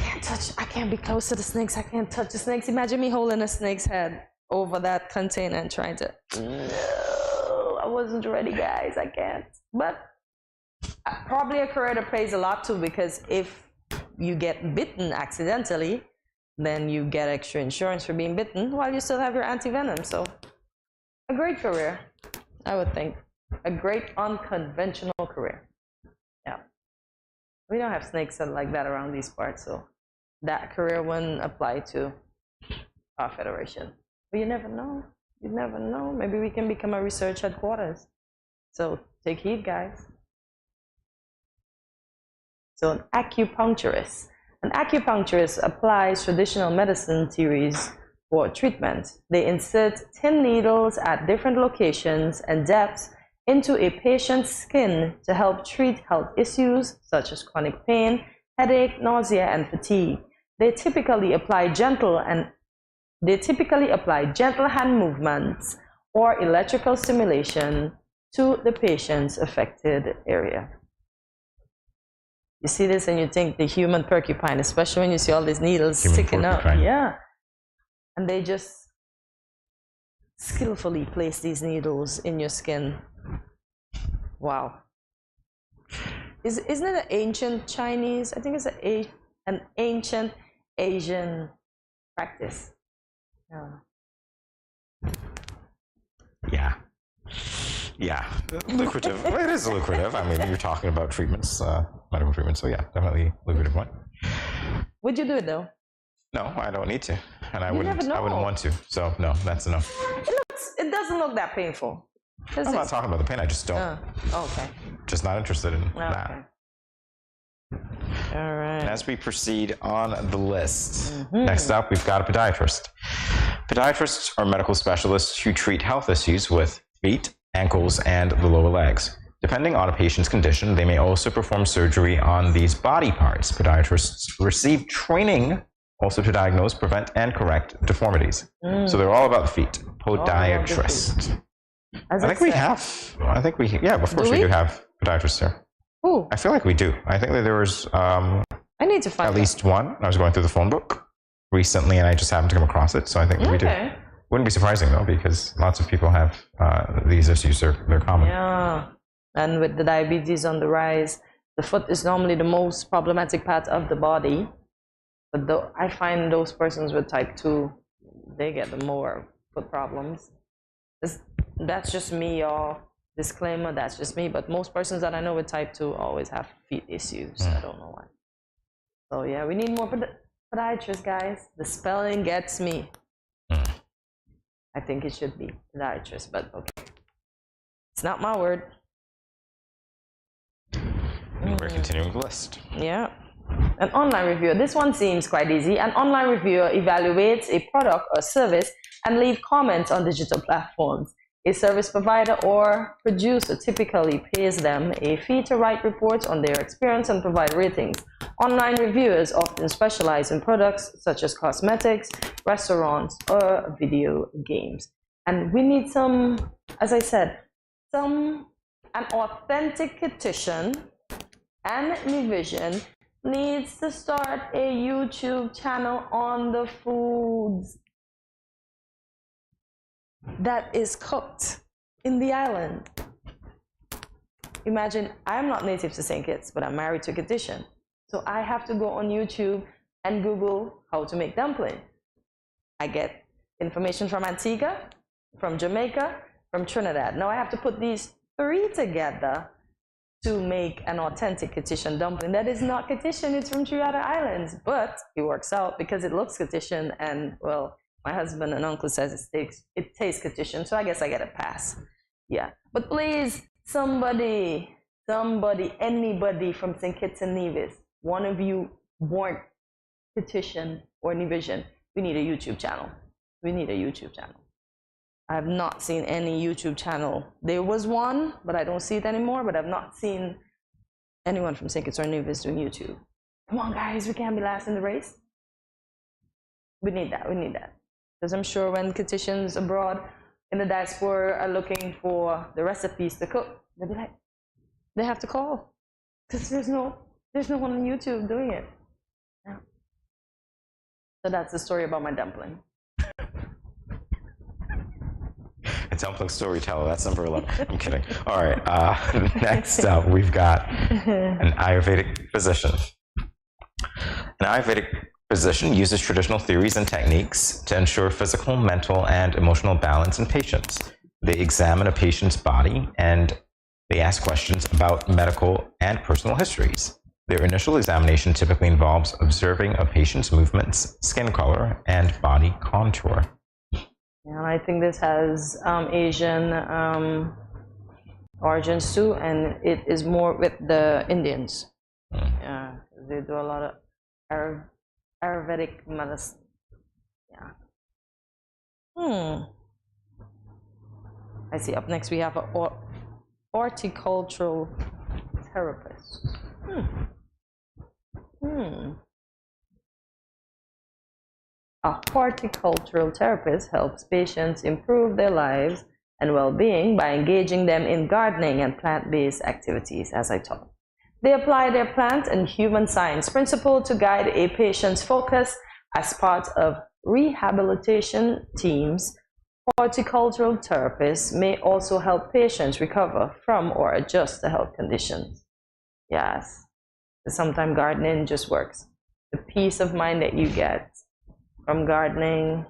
can't be close to the snakes. I can't touch the snakes. Imagine me holding a snake's head over that container and trying to. No, I wasn't ready, guys. I can't. But probably a career that pays a lot too, because if you get bitten accidentally, then you get extra insurance for being bitten while you still have your anti-venom. So a great career, I would think. A great unconventional career. Yeah. We don't have snakes like that around these parts, so that career wouldn't apply to our federation. But you never know. You never know. Maybe we can become a research headquarters. So take heed, guys. So an acupuncturist. An acupuncturist applies traditional medicine theories for treatment. They insert tin needles at different locations and depths into a patient's skin to help treat health issues such as chronic pain, headache, nausea, and fatigue. They typically apply gentle hand movements or electrical stimulation to the patient's affected area. You see this and you think the human porcupine, especially when you see all these needles sticking up. Yeah. And they just skillfully place these needles in your skin. Wow. Isn't it an ancient Chinese? I think it's an ancient Asian practice. Yeah. Lucrative. It is lucrative. I mean, you're talking about treatments, medical treatments, so yeah, definitely lucrative one. Would you do it though? No, I don't need to, and I You wouldn't never know. want to. So no, that's a no. It doesn't look that painful. I'm not talking about the pain. I just don't. Okay. Just not interested in that. All right. And as we proceed on the list, next up we've got a podiatrist. Podiatrists are medical specialists who treat health issues with feet, ankles, and the lower legs. Depending on a patient's condition, they may also perform surgery on these body parts. Podiatrists receive training also to diagnose, prevent, and correct deformities. So they're all about the feet. Podiatrist. Of course we do have podiatrists here. Ooh. I feel like we do. I think that there was I need to find at least one. I was going through the phone book recently and I just happened to come across it, so I think that we do. Wouldn't be surprising though, because lots of people have these issues. They're common. Yeah. And with the diabetes on the rise, the foot is normally the most problematic part of the body. But I find those persons with type 2, they get the more foot problems. That's just me, y'all. Disclaimer, that's just me, but most persons that I know with type 2 always have feet issues. I don't know why. So yeah, we need more podiatrists, guys. The spelling gets me. I think it should be podiatrist, but okay. It's not my word. We're continuing the list. Yeah. An online reviewer. This one seems quite easy. An online reviewer evaluates a product or service and leaves comments on digital platforms. A service provider or producer typically pays them a fee to write reports on their experience and provide ratings. Online reviewers often specialize in products such as cosmetics, restaurants, or video games. And we need some, as I said, an authentic kitchen and Univision needs to start a YouTube channel on the foods that is cooked in the island. Imagine, I'm not native to St. Kitts, but I'm married to a Kittitian. So I have to go on YouTube and Google how to make dumpling. I get information from Antigua, from Jamaica, from Trinidad. Now I have to put these three together to make an authentic Kittitian dumpling. That is not Kittitian, it's from three other islands, but it works out because it looks Kittitian and, well, my husband and uncle says it tastes Kittitian, so I guess I get a pass. Yeah, but please, somebody, anybody from St. Kitts and Nevis, one of you born Kittitian or Univision, we need a YouTube channel. We need a YouTube channel. I have not seen any YouTube channel. There was one, but I don't see it anymore, but I've not seen anyone from St. Kitts or Nevis doing YouTube. Come on, guys, we can't be last in the race. We need that, we need that. Because I'm sure when Kittitians abroad in the diaspora are looking for the recipes to cook, they'll be like, they have to call. Because there's no one on YouTube doing it. Yeah. So that's the story about my dumpling. A dumpling storyteller, that's number 11. I'm kidding. All right, next up, we've got an Ayurvedic physician. An Ayurvedic physician uses traditional theories and techniques to ensure physical, mental, and emotional balance in patients. They examine a patient's body and they ask questions about medical and personal histories. Their initial examination typically involves observing a patient's movements, skin color, and body contour. Yeah, I think this has Asian origins too, and it is more with the Indians. Yeah, they do a lot of Ayurvedic medicine. Yeah. I see. Up next we have a horticultural therapist. A horticultural therapist helps patients improve their lives and well-being by engaging them in gardening and plant-based activities, as I taught. They apply their plant and human science principle to guide a patient's focus as part of rehabilitation teams. Horticultural therapists may also help patients recover from or adjust to health conditions. Yes, sometimes gardening just works. The peace of mind that you get from gardening,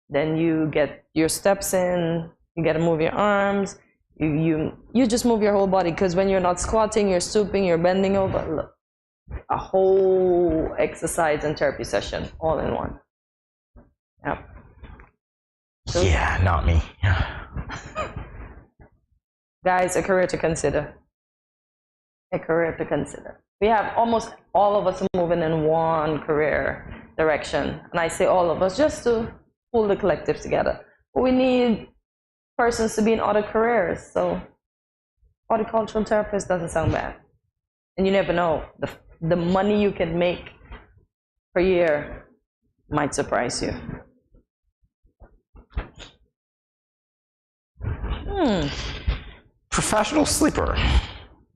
then you get your steps in, you get to move your arms, you just move your whole body, because when you're not squatting, you're stooping, you're bending over. Look, a whole exercise and therapy session all in one. Yep. So, yeah, not me. Guys, a career to consider. A career to consider. We have almost all of us moving in one career direction, and I say all of us just to pull the collective together. But we need persons to be in other careers, so horticultural therapist doesn't sound bad. And you never know, the money you can make per year might surprise you. Professional sleeper.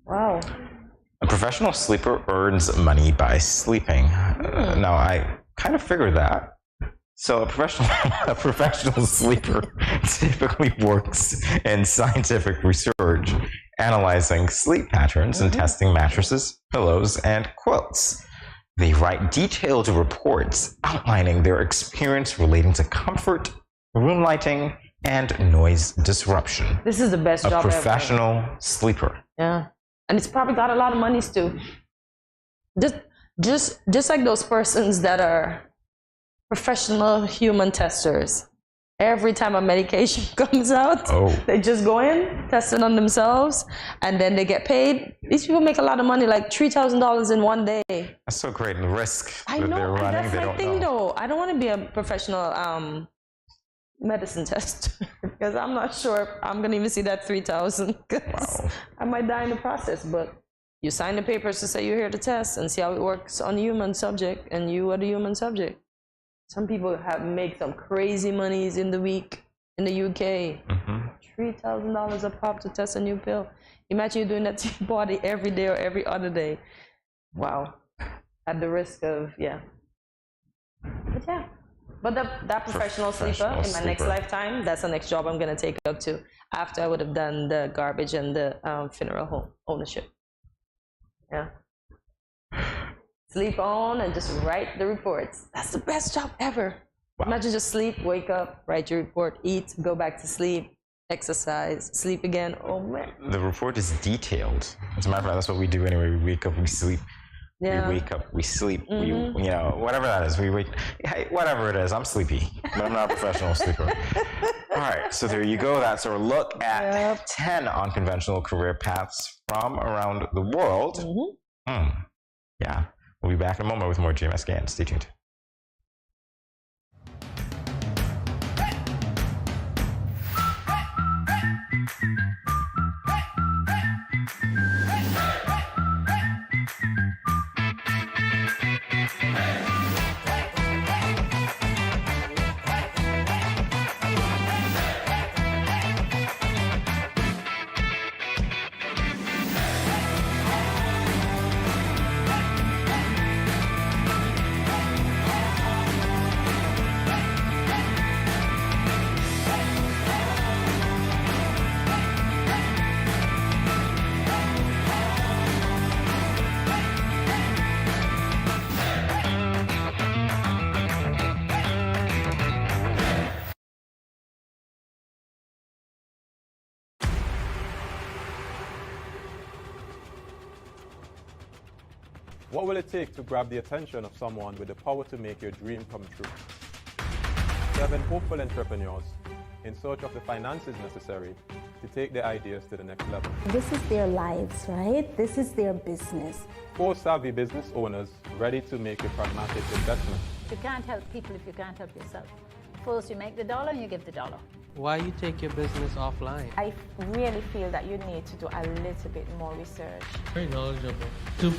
Wow. A professional sleeper earns money by sleeping. Now, I kind of figured that. So a professional sleeper typically works in scientific research, analyzing sleep patterns and testing mattresses, pillows, and quilts. They write detailed reports outlining their experience relating to comfort, room lighting, and noise disruption. This is the best job ever. A professional sleeper. Yeah. And it's probably got a lot of monies too. Just like those persons that are professional human testers. Every time a medication comes out, they just go in, test it on themselves, and then they get paid. These people make a lot of money, like $3,000 in one day. That's so great. The risk I that know, they're running, that's they my don't thing know. though. I don't want to be a professional medicine tester because I'm not sure I'm gonna even see that 3,000 because I might die in the process. But you sign the papers to say you're here to test and see how it works on a human subject, and you are the human subject. Some people make some crazy monies in the week in the UK. $3,000 a pop to test a new pill. Imagine you doing that to your body every day or every other day. Wow. At the risk of, yeah. But yeah. But that professional sleeper in my next lifetime, that's the next job I'm going to take up to after I would have done the garbage and the funeral home ownership. Yeah. Sleep on and just write the reports. That's the best job ever. Imagine just sleep, wake up, write your report, eat, go back to sleep, exercise, sleep again. Oh man. The report is detailed. As a matter of fact, that's what we do anyway. We wake up, we sleep. Yeah. We wake up, we sleep. We, whatever that is. We wake. Hey, whatever it is. I'm sleepy, but I'm not a professional sleeper. All right. So there you go. That's our look at 10 unconventional career paths from around the world. Yeah. We'll be back in a moment with more GMS SKN. Stay tuned. What will it take to grab the attention of someone with the power to make your dream come true? 7 hopeful entrepreneurs in search of the finances necessary to take their ideas to the next level. This is their lives, right? This is their business. 4 savvy business owners ready to make a pragmatic investment. You can't help people if you can't help yourself. First, you make the dollar and you give the dollar. Why you take your business offline? I really feel that you need to do a little bit more research. Very knowledgeable.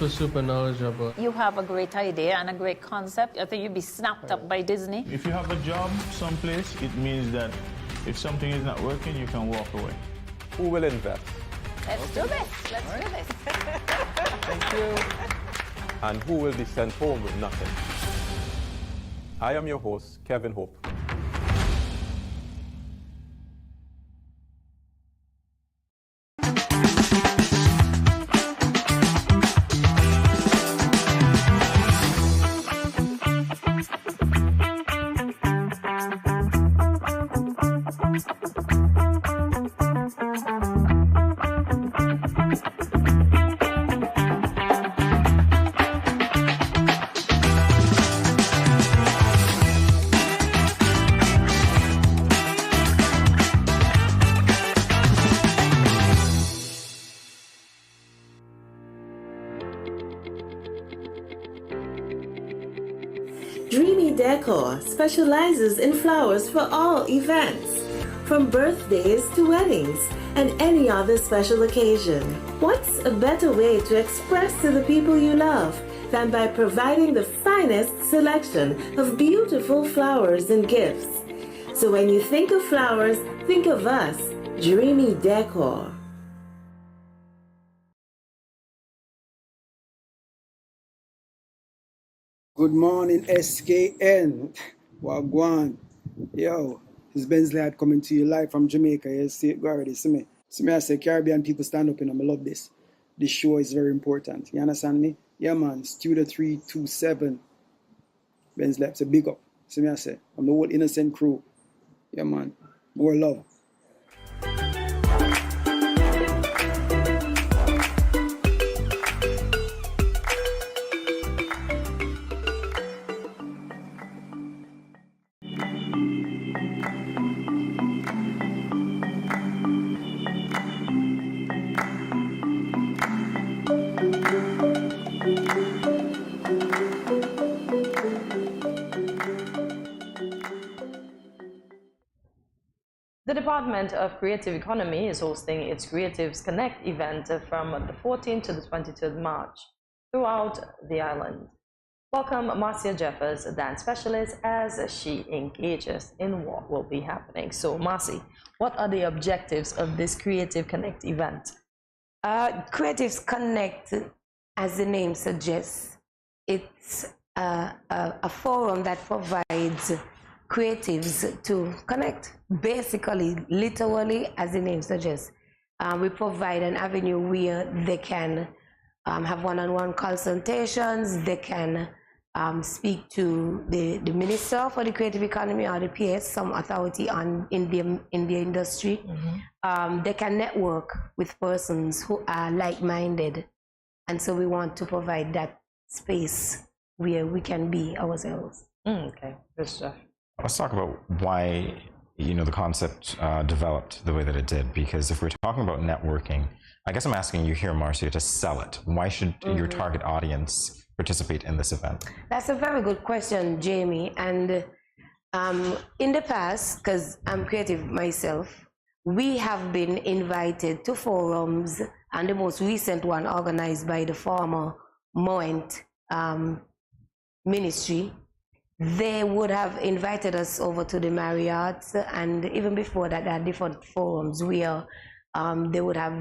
Super knowledgeable. You have a great idea and a great concept. I think you'd be snapped up by Disney. If you have a job someplace, it means that if something is not working, you can walk away. Who will invest? Let's do this. Let's do this. Thank you. And who will be sent home with nothing? I am your host, Kevin Hope. Dreamy Decor specializes in flowers for all events, from birthdays to weddings and any other special occasion. What's a better way to express to the people you love than by providing the finest selection of beautiful flowers and gifts? So when you think of flowers, think of us, Dreamy Decor. Good morning, SKN. Wagwan. Yo, it's Bensley Lad coming to you live from Jamaica. You see it already, see me? See me, I say Caribbean people stand up, and I love this. This show is very important. You understand me? Yeah, man. Studio 327. Bensley Lad, it's a big up. See me, I say. I'm the whole innocent crew. Yeah, man. More love. The Department of Creative Economy is hosting its Creatives Connect event from the 14th to the 23rd March throughout the island. Welcome Marcia Jeffers, dance specialist, as she engages in what will be happening. So Marcy, what are the objectives of this Creative Connect event? Creatives Connect, as the name suggests, it's a forum that provides creatives to connect. Basically, literally, as the name suggests, we provide an avenue where they can have one-on-one consultations, they can speak to the Minister for the Creative Economy or the PS, some authority in the industry. They can network with persons who are like-minded, and so we want to provide that space where we can be ourselves. Okay, good stuff. Let's talk about why the concept developed the way that it did, because if we're talking about networking, I guess I'm asking you here, Marcia, to sell it. Why should your target audience participate in this event? That's a very good question, Jamie. And in the past, because I'm creative myself, we have been invited to forums, and the most recent one organized by the former Moent ministry. They would have invited us over to the Marriott, and even before that, there are different forums where they would have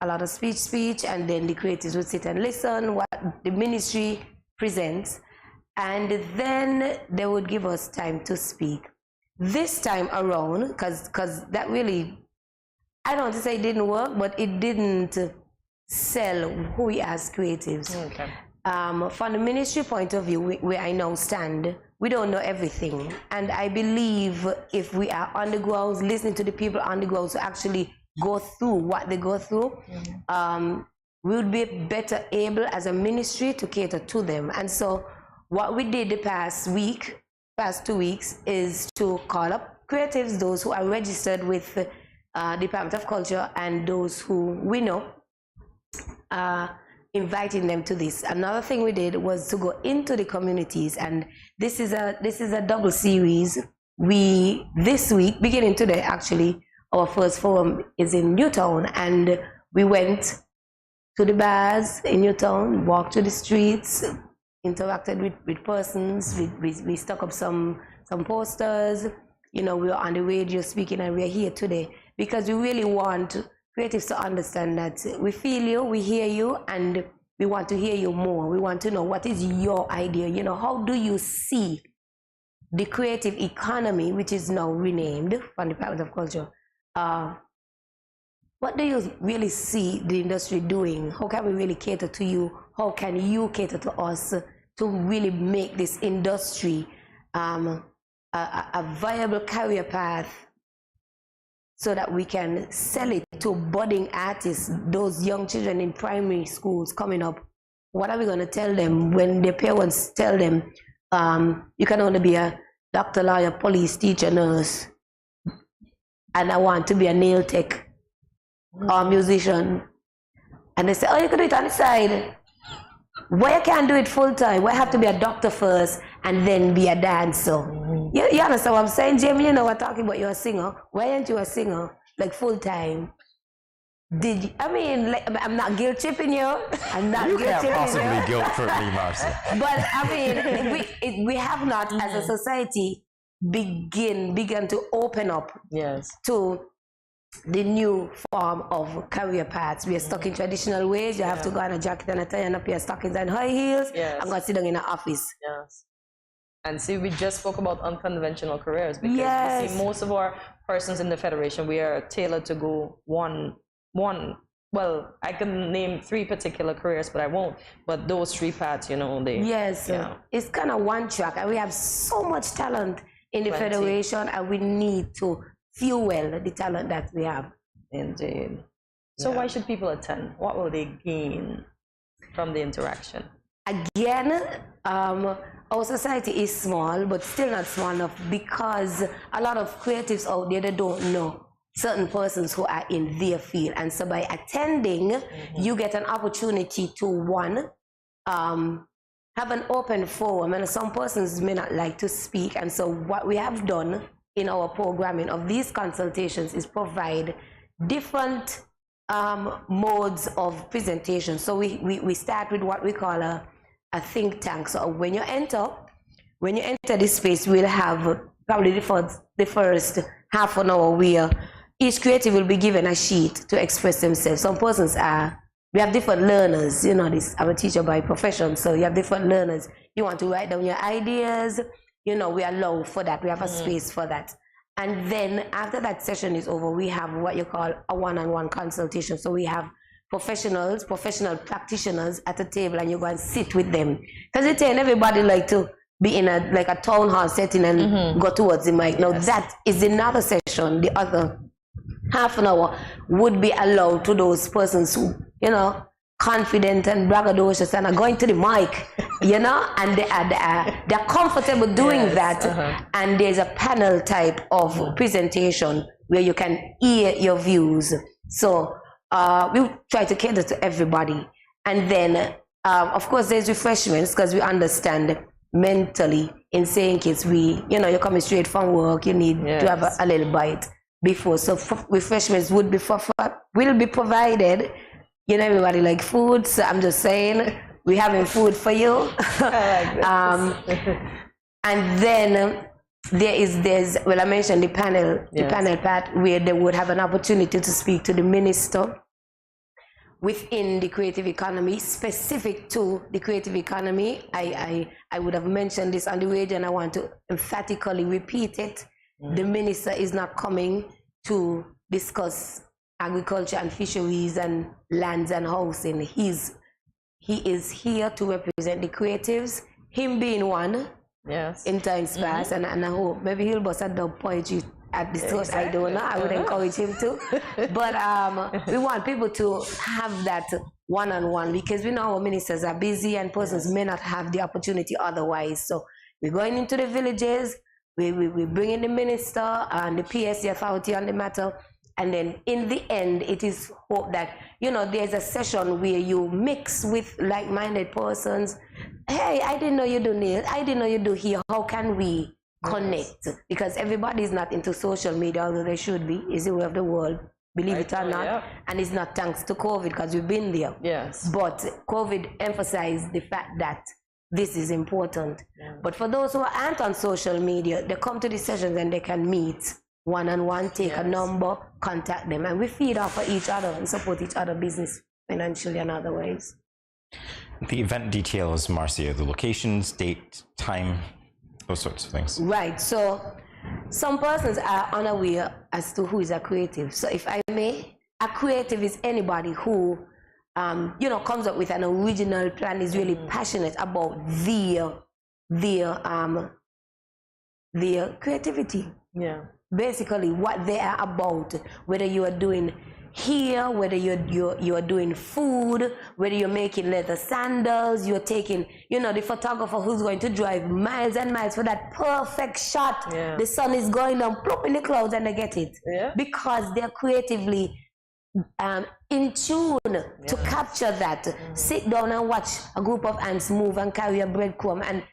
a lot of speech, and then the creatives would sit and listen what the ministry presents, and then they would give us time to speak. This time around, because that really, I don't want to say it didn't work, but it didn't sell who we are as creatives. Okay. From the ministry point of view, where I now stand, we don't know everything. And I believe if we are on the ground, listening to the people on the ground to actually go through what they go through, we would be better able as a ministry to cater to them. And so what we did the past 2 weeks, is to call up creatives, those who are registered with Department of Culture and those who we know, inviting them to this. Another thing we did was to go into the communities, and this is a double series. This week, beginning today actually, our first forum is in Newtown, and we went to the bars in Newtown, walked to the streets, interacted with persons, we stuck up some posters, we were on the radio speaking, and we're here today because we really want creatives to understand that we feel you, we hear you, and we want to hear you more. We want to know what is your idea. How do you see the creative economy, which is now renamed from the Department of Culture? What do you really see the industry doing? How can we really cater to you? How can you cater to us to really make this industry a viable career path, so that we can sell it to budding artists, those young children in primary schools coming up? What are we going to tell them when their parents tell them, you can only be a doctor, lawyer, police, teacher, nurse, and I want to be a nail tech or musician? And they say, oh, you can do it on the side. Why you can't do it full time? Why have to be a doctor first and then be a dancer? You understand what I'm saying, Jamie? We're talking about you're a singer. Why aren't you a singer, like full time? I'm not guilt tripping you. I'm not you guilt can't tripping possibly you. guilt trip me, Marcia. But we have not, as a society, begun to open up to the new form of career paths. We are stuck in traditional ways. You have to go on a jacket and a tie and a pair of stockings and high heels. I'm going to sit down in an office. Yes. And see, we just spoke about unconventional careers, because we see most of our persons in the Federation, we are tailored to go one. Well, I can name 3 particular careers, but I won't. But those 3 paths, it's kind of one track, and we have so much talent in the Federation, and we need to fuel the talent that we have. Indeed. So why should people attend? What will they gain from the interaction? Again, our society is small, but still not small enough, because a lot of creatives out there, they don't know certain persons who are in their field. And so by attending, you get an opportunity to, one, have an open forum. And some persons may not like to speak. And so what we have done in our programming of these consultations is provide different modes of presentation. So we start with what we call a think tank. So when you enter this space, we'll have probably the first half an hour where each creative will be given a sheet to express themselves. Some persons we have different learners, you know, I'm a teacher by profession, so you have different learners. You want to write down your ideas, you know, we allow for that, we have a space for that. And then after that session is over, we have what you call a one-on-one consultation. So we have professional practitioners at a table, and you go and sit with them. Because it's everybody like to be in a town hall setting and go towards the mic. Now that is another session. The other half an hour would be allowed to those persons who, you know, confident and braggadocious and are going to the mic, you know, and they're comfortable doing that. And there's a panel type of presentation where you can hear your views. So we try to cater to everybody. And then, of course, there's refreshments, because we understand mentally in St. Kitts, you're coming straight from work, you need to have a little bite before. So refreshments will be provided. You know, everybody like food, so I'm just saying we're having food for you. And then there's I mentioned the panel part, where they would have an opportunity to speak to the minister within the creative economy, specific to the creative economy. I would have mentioned this on the radio, and I want to emphatically repeat it. The minister is not coming to discuss agriculture and fisheries and lands and housing. He is here to represent the creatives, him being one in times past, and I hope maybe he'll bust a dub poetry at the source. I don't know, I would encourage him to. But we want people to have that one-on-one, because we know our ministers are busy and persons may not have the opportunity otherwise. So we're going into the villages, we bring in the minister and the PS, the authority on the matter. And then in the end, it is hope that, you know, there's a session where you mix with like-minded persons. Hey, I didn't know you do nails. I didn't know you do here. How can we connect? Because everybody is not into social media, although they should be. It's the way of the world, believe it or not. And it's not thanks to COVID, because we've been there. But COVID emphasized the fact that this is important. But for those who aren't on social media, they come to the sessions and they can meet one-on-one, take a number, contact them, and we feed off of each other and support each other business financially and other ways. The event details, Marcia, the locations, date, time, those sorts of things. Right, so some persons are unaware as to who is a creative. So if I may, a creative is anybody who comes up with an original plan, is really passionate about their creativity. Basically what they are about, whether you are doing here, whether you are doing food, whether you're making leather sandals, you're taking, the photographer who's going to drive miles and miles for that perfect shot. The sun is going down, plop in the clouds, and they get it. Because they're creatively in tune to capture that. Sit down and watch a group of ants move and carry a breadcrumb, and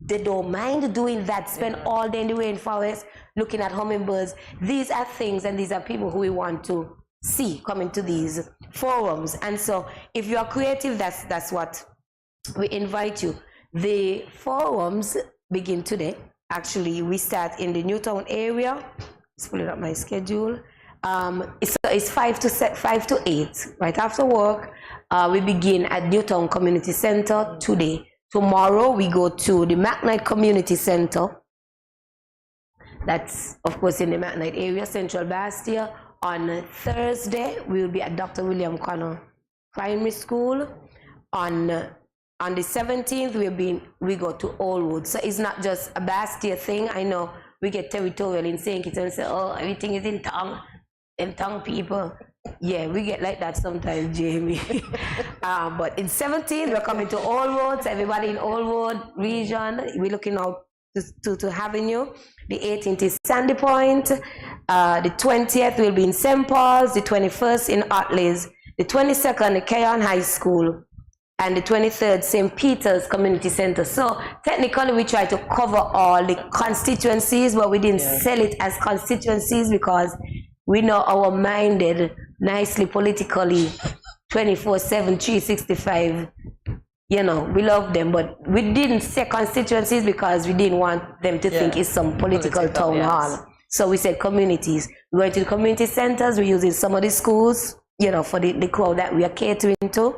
they don't mind doing that. Spend all day in the rainforest looking at hummingbirds. These are things, and these are people who we want to see coming to these forums. And so if you are creative, that's what we invite you. The forums begin today. Actually, we start in the Newtown area. Let's pull it up my schedule. It's 5 to 8, right after work. We begin at Newtown Community Center today. Tomorrow we go to the McKnight Community Center. That's of course in the McKnight area, Central Bastia. On Thursday we will be at Dr. William Connor Primary School. On the 17th we go to Oldwood. So it's not just a Bastia thing. I know we get territorial in St. Kitts and say, oh, everything is in tongue people. Yeah, we get like that sometimes, Jamie. But in 17, we're coming to All Roads. Everybody in All Road region, we're looking out to having you. The 18th is Sandy Point. The 20th will be in St. Paul's. The 21st in Otleys. The 22nd, the Keyon High School. And the 23rd, St. Peter's Community Center. So technically, we try to cover all the constituencies, but we didn't sell it as constituencies because we know our minded nicely politically 24/7, 365. You know, we love them, but we didn't say constituencies because we didn't want them to think it's some political town hall. So we said communities. We're going to the community centers. We're using some of the schools, you know, for the crowd that we are catering to.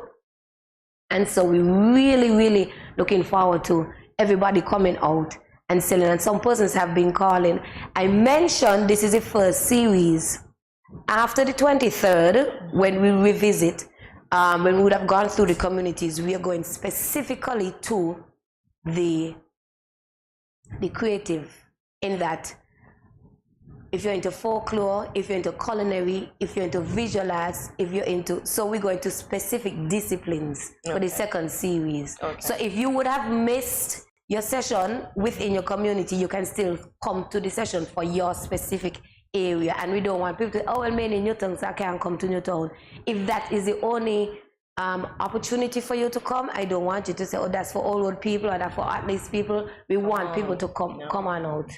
And so we're really, really looking forward to everybody coming out and selling. And some persons have been calling. I mentioned this is the first series. After the 23rd, when we revisit, when we would have gone through the communities, we are going specifically to the creative, in that if you're into folklore, if you're into culinary, if you're into visual arts, if you're into, so we're going to specific disciplines for the second series. So if you would have missed your session within your community, you can still come to the session for your specific area. And we don't want people to, oh, well, maybe in Newton, so I can't come to Newtown. If that is the only opportunity for you to come, I don't want you to say, oh, that's for all old people or that's for at least people. We want people to come on out.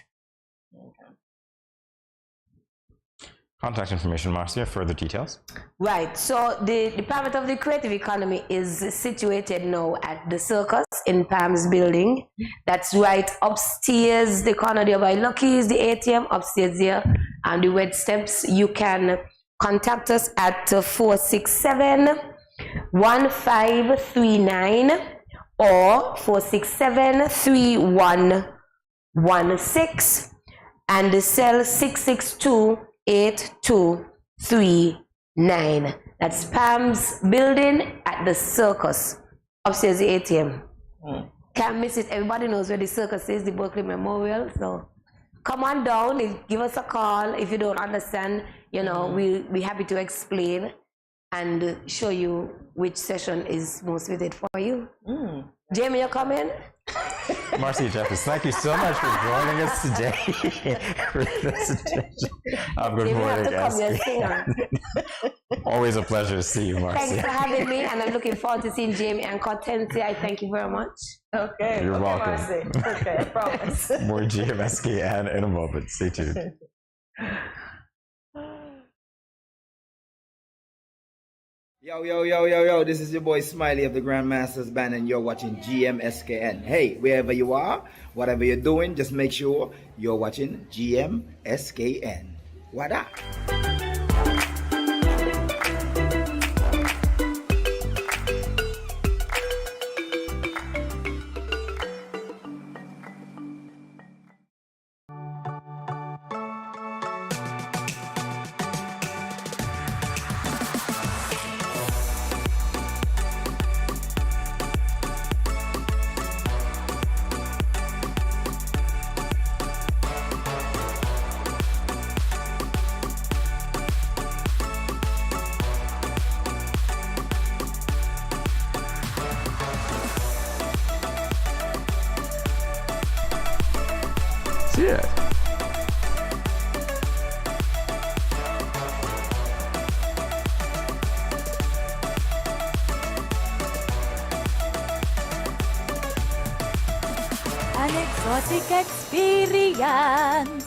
Contact information, Marcia, further details. Right, so the Department of the Creative Economy is situated now at the Circus in Palms Building. That's right upstairs, the corner there by Lucky's, the ATM upstairs there, and the wet steps. You can contact us at 467-1539 or 467-3116, and the cell 662-8239. That's Palms Building at the Circus. Upstairs the ATM. Can't miss it. Everybody knows where the Circus is, the Berkeley Memorial. So come on down, give us a call. If you don't understand, you know, we'll be happy to explain and show you which session is most fitted for you. Jamie, you coming? Marcia Jeffers, thank you so much for joining us today for this edition of Good Morning SKN. Always a pleasure to see you, Marcia. Thanks for having me, and I'm looking forward to seeing Jamie and Cortensia. I thank you very much. Okay. You're welcome. Marcy. Okay, I promise. More GMSKN in a moment. Stay tuned. Yo, this is your boy Smiley of the Grandmasters Band, and you're watching GMSKN. Hey, wherever you are, whatever you're doing, just make sure you're watching GMSKN. What up? Yeah. An exotic experience.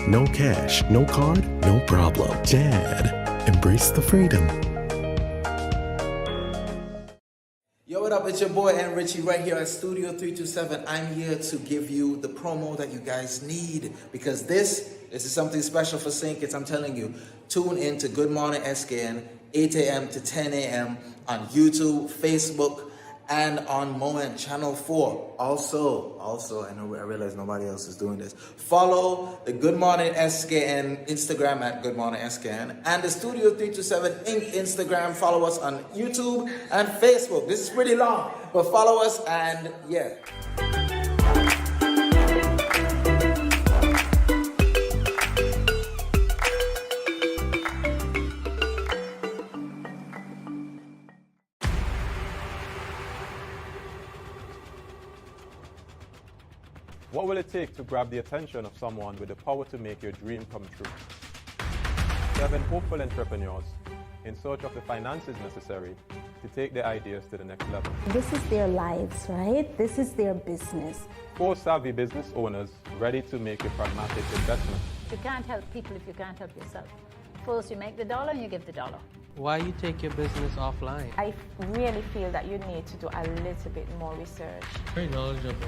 No cash, no card, no problem. Dad, embrace the freedom. Yo, what up? It's your boy and Richie right here at Studio 327. I'm here to give you the promo that you guys need because this is something special for St. Kitts. I'm telling you, tune in to Good Morning SKN, 8 a.m. to 10 a.m. on YouTube, Facebook, and on Moment Channel 4. Also, I realize nobody else is doing this. Follow the Good Morning SKN Instagram at Good Morning SKN and the Studio 327 Inc. Instagram. Follow us on YouTube and Facebook. This is pretty long, but follow us and yeah. What will it take to grab the attention of someone with the power to make your dream come true? 7 hopeful entrepreneurs in search of the finances necessary to take their ideas to the next level. This is their lives, right? This is their business. 4 savvy business owners ready to make a pragmatic investment. You can't help people if you can't help yourself. First you make the dollar and you give the dollar. Why you take your business offline? I really feel that you need to do a little bit more research. Very knowledgeable.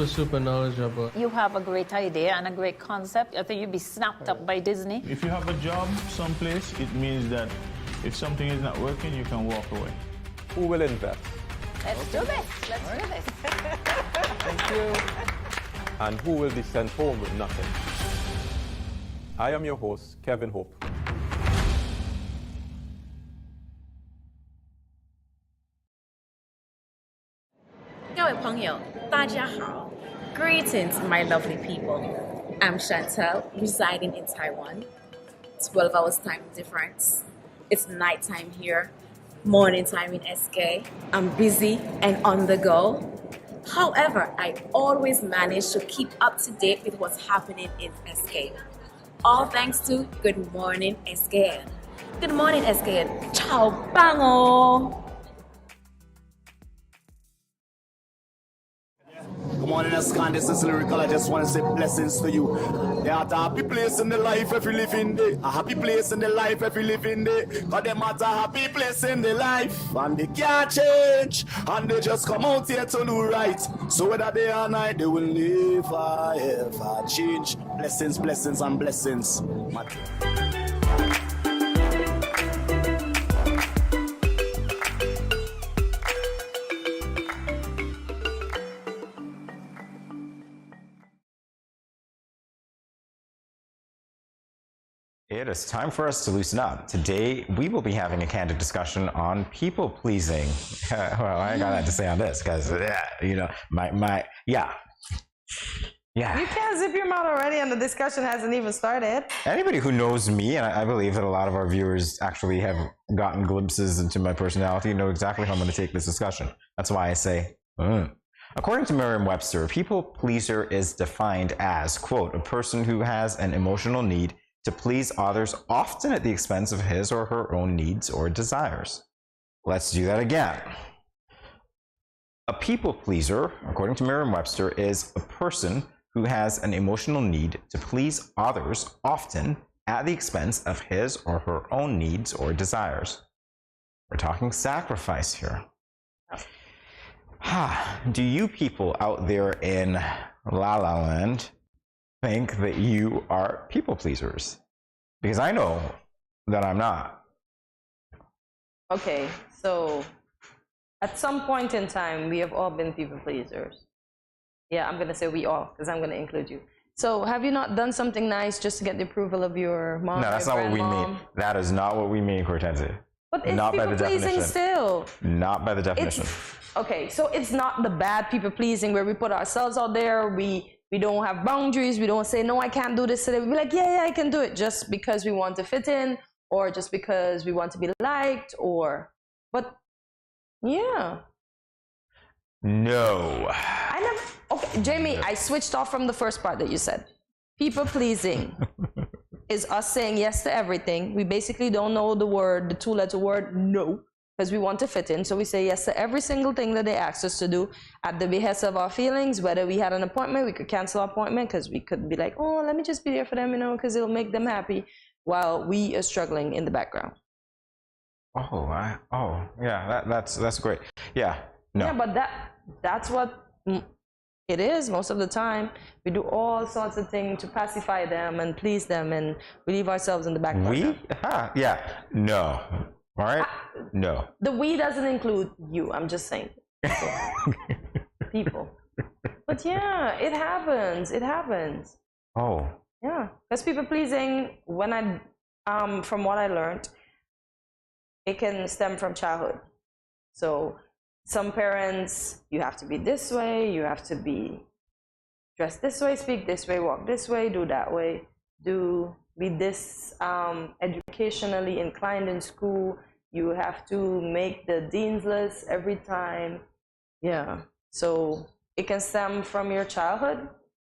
Super knowledgeable. You have a great idea and a great concept. I think you'd be snapped up by Disney. If you have a job someplace, it means that if something is not working, you can walk away. Who will invest? Let's do this. Let's do this. Thank you. And who will be sent home with nothing? I am your host, Kevin Hope. Greetings, my lovely people. I'm Chantel, residing in Taiwan. 12 hours time difference. It's nighttime here, morning time in SK. I'm busy and on the go. However, I always manage to keep up to date with what's happening in SK. All thanks to Good Morning SKN. Good Morning SKN. Ciao, bango! Good morning, SKN. This is Lyrical. I just want to say blessings to you. There are a happy place in the life if you live in there. A happy place in the life if you live in there. Cause them at a happy place in the life. And they can't change. And they just come out here to do right. So whether day or night, they will never ever change. Blessings, blessings, and blessings. It is time for us to loosen up. Today, we will be having a candid discussion on people-pleasing. Well, I ain't got that to say on this, because, you know, yeah. You can't zip your mouth already and the discussion hasn't even started. Anybody who knows me, and I believe that a lot of our viewers actually have gotten glimpses into my personality, know exactly how I'm going to take this discussion. That's why I say, According to Merriam-Webster, a people-pleaser is defined as, quote, a person who has an emotional need to please others, often at the expense of his or her own needs or desires. Let's do that again. A people pleaser, according to Merriam-Webster, is a person who has an emotional need to please others, often at the expense of his or her own needs or desires. We're talking sacrifice here. Do you people out there in La La Land think that you are people pleasers? Because I know that I'm not. Okay, so at some point in time, we have all been people pleasers. Yeah, I'm going to say we all, because I'm going to include you. So have you not done something nice just to get the approval of your mom? No, that's not what we mean. That is not what we mean, Cortense. But it's not by the people-pleasing definition. still. Not by the definition. Okay, so it's not the bad people-pleasing where we put ourselves out there, we don't have boundaries, we don't say, no, I can't do this today. We be like, yeah, I can do it, just because we want to fit in, or just because we want to be liked, but yeah. No. Okay, Jamie, I switched off from the first part that you said. People-pleasing is us saying yes to everything. We basically don't know the word, the 2-letter word, no. because we want to fit in. So we say yes to every single thing that they ask us to do at the behest of our feelings. Whether we had an appointment, we could cancel our appointment because we could be like, oh, let me just be there for them, you know, because it'll make them happy, while we are struggling in the background. Yeah, that's great. Yeah, no. Yeah, but that's what it is most of the time. We do all sorts of things to pacify them and please them, and we leave ourselves in the back burner. Yeah, no. All right, no. The we doesn't include you. I'm just saying. People. But yeah, it happens. It happens. Oh. Yeah, because people pleasing, when from what I learned, it can stem from childhood. So some parents, you have to be this way, you have to be dressed this way, speak this way, walk this way, do that way, be this educationally inclined in school. You have to make the dean's list every time. Yeah, so it can stem from your childhood,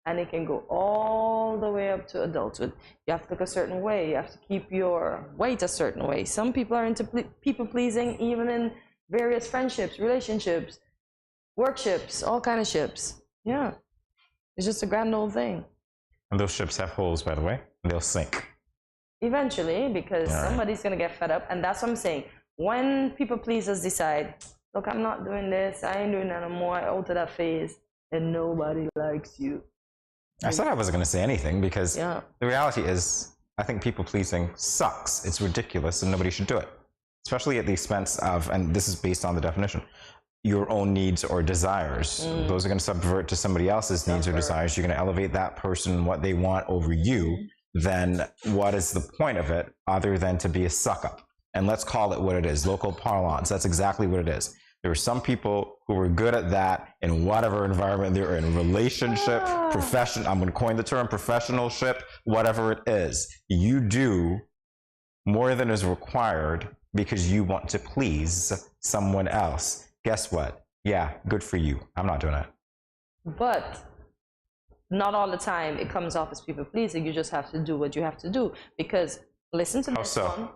and it can go all the way up to adulthood. You have to look a certain way. You have to keep your weight a certain way. Some people are into people pleasing even in various friendships, relationships, workships, all kind of ships. Yeah, it's just a grand old thing. And those ships have holes, by the way. They'll sink. Eventually, because somebody's going to get fed up. And that's what I'm saying. When people pleasers decide, look, I'm not doing this, I ain't doing that no more, I'm out of that phase, and nobody likes you. I said I wasn't going to say anything because the reality is, I think people pleasing sucks. It's ridiculous and nobody should do it. Especially at the expense of, and this is based on the definition, your own needs or desires. Those are going to subvert to somebody else's needs or desires. You're going to elevate that person, what they want over you. Then what is the point of it other than to be a suck up? And let's call it what it is, local parlance. That's exactly what it is. There are some people who are good at that in whatever environment they're in, relationship, profession, I'm going to coin the term professionalship, whatever it is. You do more than is required because you want to please someone else. Guess what? Yeah, good for you. I'm not doing it. But not all the time it comes off as people pleasing. You just have to do what you have to do. Because listen to this one.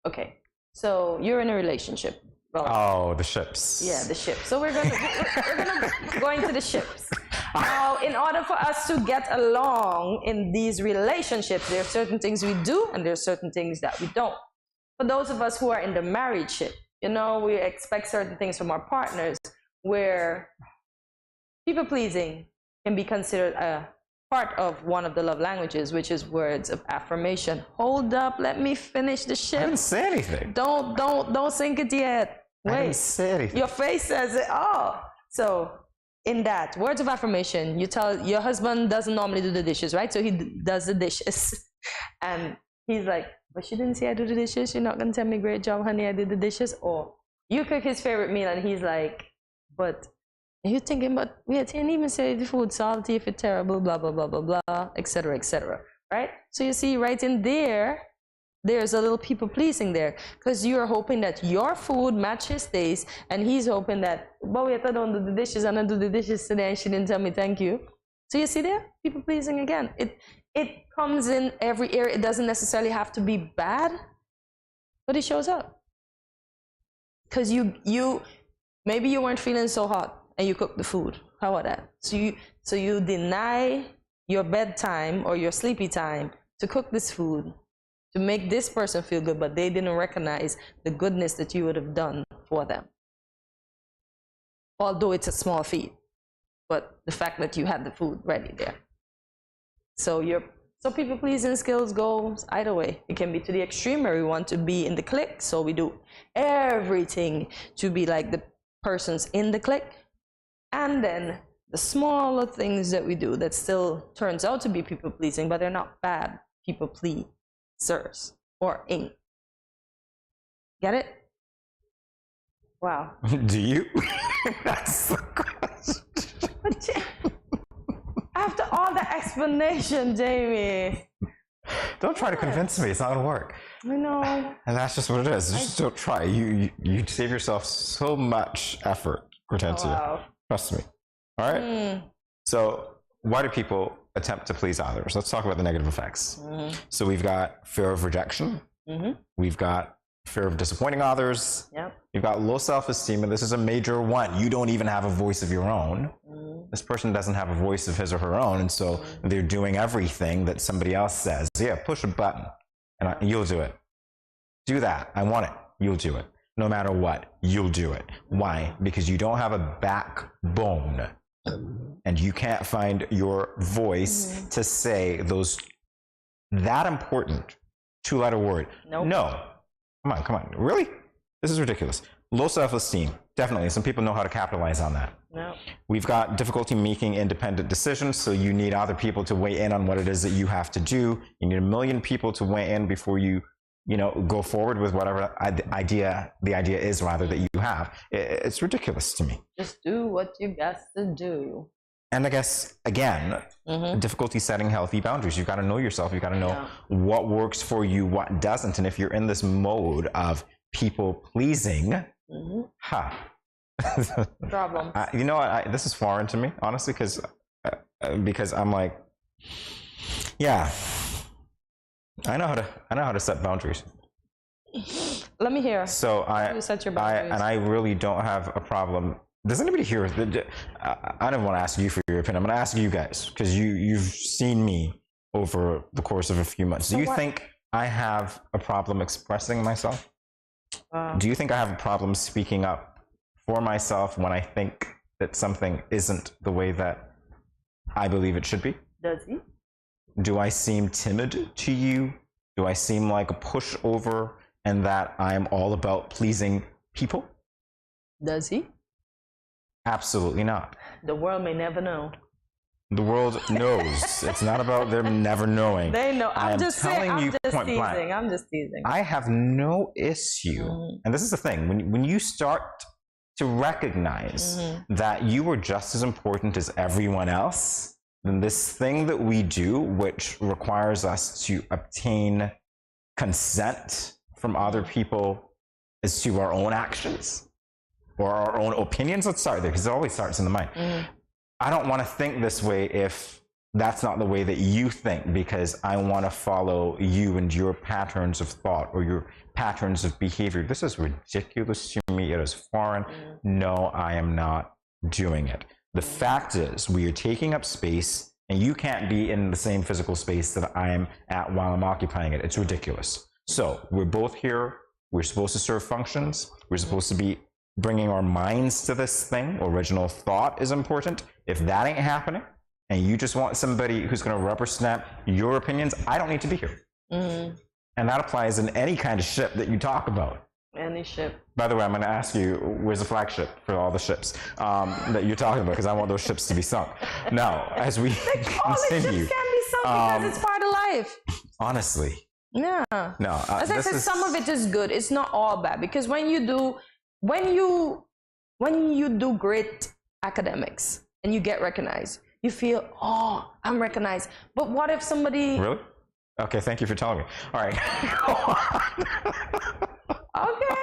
Okay, so you're in a relationship. Oh, the ships. Yeah, the ships. So we're gonna go into the ships. Now, in order for us to get along in these relationships, there are certain things we do and there are certain things that we don't. For those of us who are in the married ship, you know, we expect certain things from our partners, where people pleasing can be considered a part of one of the love languages, which is words of affirmation. Hold up, let me finish the ship. I didn't say anything. Don't sink it yet. Wait. I didn't say anything. Your face says it all. So in that, words of affirmation, you tell your husband doesn't normally do the dishes, right? So he does the dishes. And he's like, but she didn't say I do the dishes. You're not going to tell me, great job, honey, I did the dishes. Or you cook his favorite meal and he's like, but you're thinking, but we didn't even say the food salty, if it's terrible, blah, blah, blah, blah, blah, etc., right? So you see right in there, there's a little people pleasing there, because you're hoping that your food matches his taste, and he's hoping that, but wait, I don't do the dishes, and I do the dishes today, and she didn't tell me thank you. So you see there, people pleasing again. It comes in every area. It doesn't necessarily have to be bad, but it shows up. Because maybe you weren't feeling so hot, and you cook the food. How about that? So you deny your bedtime or your sleepy time to cook this food to make this person feel good, but they didn't recognize the goodness that you would have done for them. Although it's a small feat, but the fact that you had the food ready there. So people pleasing skills goes either way. It can be to the extreme where we want to be in the clique, so we do everything to be like the persons in the clique. And then the smaller things that we do that still turns out to be people pleasing, but they're not bad people pleasers or ain't. Get it? Wow. Do you? That's the question. After all the explanation, Jamie. Don't try to convince me. It's not going to work. I know. And that's just what it is. Just don't try. You save yourself so much effort, Hortensia. Wow. Trust me. All right? So why do people attempt to please others? Let's talk about the negative effects. So we've got fear of rejection. We've got fear of disappointing others. Yep. You've got low self-esteem, and this is a major one. You don't even have a voice of your own. This person doesn't have a voice of his or her own, and so they're doing everything that somebody else says. Yeah, push a button, and you'll do it. Do that. I want it. You'll do it. No matter what, you'll do it. Why? Because you don't have a backbone, and you can't find your voice to say that important two-letter word. Nope. No. Come on. Really? This is ridiculous. Low self-esteem. Definitely. Some people know how to capitalize on that. No. We've got difficulty making independent decisions, so you need other people to weigh in on what it is that you have to do. You need 1 million people to weigh in before you go forward with whatever the idea is rather that you have. It's ridiculous to me. Just do what you got to do. And I guess, again, difficulty setting healthy boundaries. You've got to know yourself. You've got to know what works for you, what doesn't. And if you're in this mode of people pleasing, Problem. You know what? This is foreign to me, honestly, because I'm like, yeah, I know how to set boundaries. Let me hear. So you set your boundaries. I really don't have a problem. Does anybody here? I don't want to ask you for your opinion. I'm going to ask you guys because you've seen me over the course of a few months. Do you think I have a problem expressing myself? Do you think I have a problem speaking up for myself when I think that something isn't the way that I believe it should be? Does he? Do I seem timid to you? Do I seem like a pushover and that I'm all about pleasing people? Does he? Absolutely not. The world may never know. The world knows. It's not about them never knowing. They know. I'm just telling you point teasing. blank. I'm just teasing. I have no issue. And this is the thing. When you start to recognize that you are just as important as everyone else, then this thing that we do, which requires us to obtain consent from other people as to our own actions or our own opinions. Let's start there, because it always starts in the mind. I don't want to think this way if that's not the way that you think, because I want to follow you and your patterns of thought or your patterns of behavior. This is ridiculous to me. It is foreign. No, I am not doing it. The fact is, we are taking up space, and you can't be in the same physical space that I am at while I'm occupying it. It's ridiculous. So we're both here. We're supposed to serve functions. We're supposed to be bringing our minds to this thing. Original thought is important. If that ain't happening, and you just want somebody who's going to rubber stamp your opinions, I don't need to be here. And that applies in any kind of ship that you talk about. Any ship. By the way, I'm going to ask you, where's the flagship for all the ships that you're talking about? Because I want those ships to be sunk. Now, as we continue. All the ships can be sunk because it's part of life. Honestly. Yeah. No. As I said, some of it is good. It's not all bad, because when you do great academics and you get recognized, you feel, oh, I'm recognized. But what if somebody... Really? Okay, thank you for telling me. All right. Okay.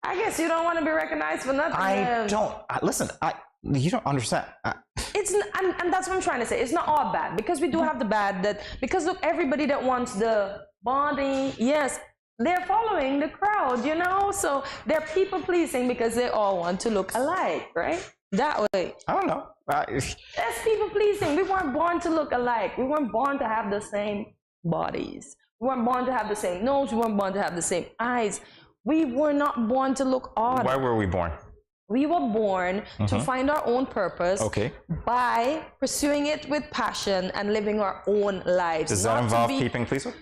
I guess you don't want to be recognized for nothing. I don't. Listen, you don't understand. And that's what I'm trying to say. It's not all bad, because we do have the bad because look, everybody that wants the body, yes, they're following the crowd, so they're people pleasing because they all want to look alike, right? That way. I don't know. That's people pleasing. We weren't born to look alike. We weren't born to have the same bodies. We weren't born to have the same nose. We weren't born to have the same eyes. We were not born to look odd. Why were we born? We were born to find our own purpose by pursuing it with passion and living our own lives. Does that involve keeping people?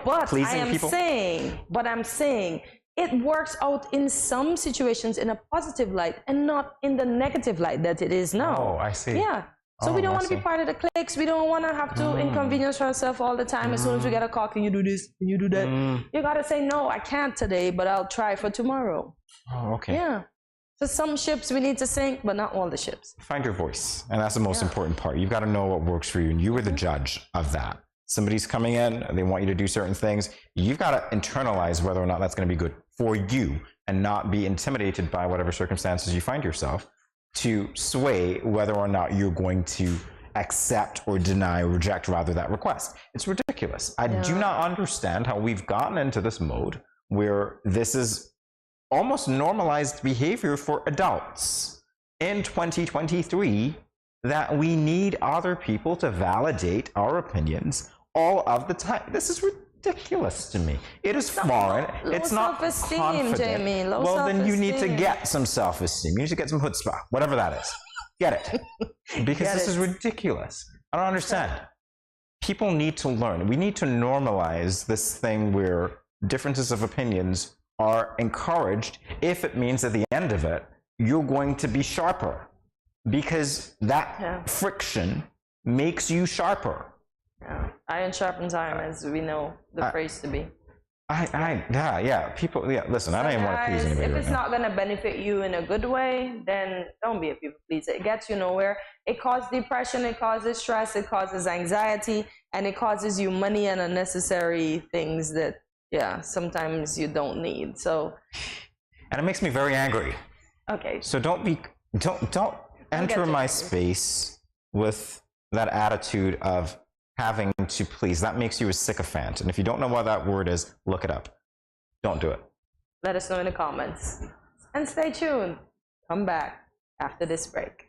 But pleasing people? I'm saying it works out in some situations in a positive light and not in the negative light that it is now. Oh, I see. Yeah. So we don't want to be part of the cliques. We don't want to have to inconvenience ourselves all the time. As soon as we get a call, can you do this? Can you do that? You got to say, no, I can't today, but I'll try for tomorrow. Oh, okay. Yeah. So some ships we need to sink, but not all the ships. Find your voice. And that's the most important part. You've got to know what works for you. And you are the judge of that. Somebody's coming in, they want you to do certain things. You've got to internalize whether or not that's going to be good for you and not be intimidated by whatever circumstances you find yourself to sway whether or not you're going to accept or deny or reject rather that request. It's ridiculous. I do not understand how we've gotten into this mode where this is almost normalized behavior for adults in 2023, that we need other people to validate our opinions all of the time. This is ridiculous to me. It is foreign. It's not confident. Jamie. Well, then you need to get some self-esteem. You need to get some chutzpah, whatever that is. Get it. Because this is ridiculous. I don't understand. People need to learn. We need to normalize this thing where differences of opinions are encouraged if it means at the end of it, you're going to be sharper. Because that friction makes you sharper. Yeah. Iron sharpens iron, as we know the phrase to be. People, listen, I don't even want to please anybody. If it's not going to benefit you in a good way, then don't be a people pleaser. It gets you nowhere. It causes depression, it causes stress, it causes anxiety, and it causes you money and unnecessary things that, sometimes you don't need. So, and it makes me very angry. Okay. So don't enter my space with that attitude of having to please. That makes you a sycophant. And if you don't know what that word is, look it up. Don't do it. Let us know in the comments. And stay tuned. Come back after this break.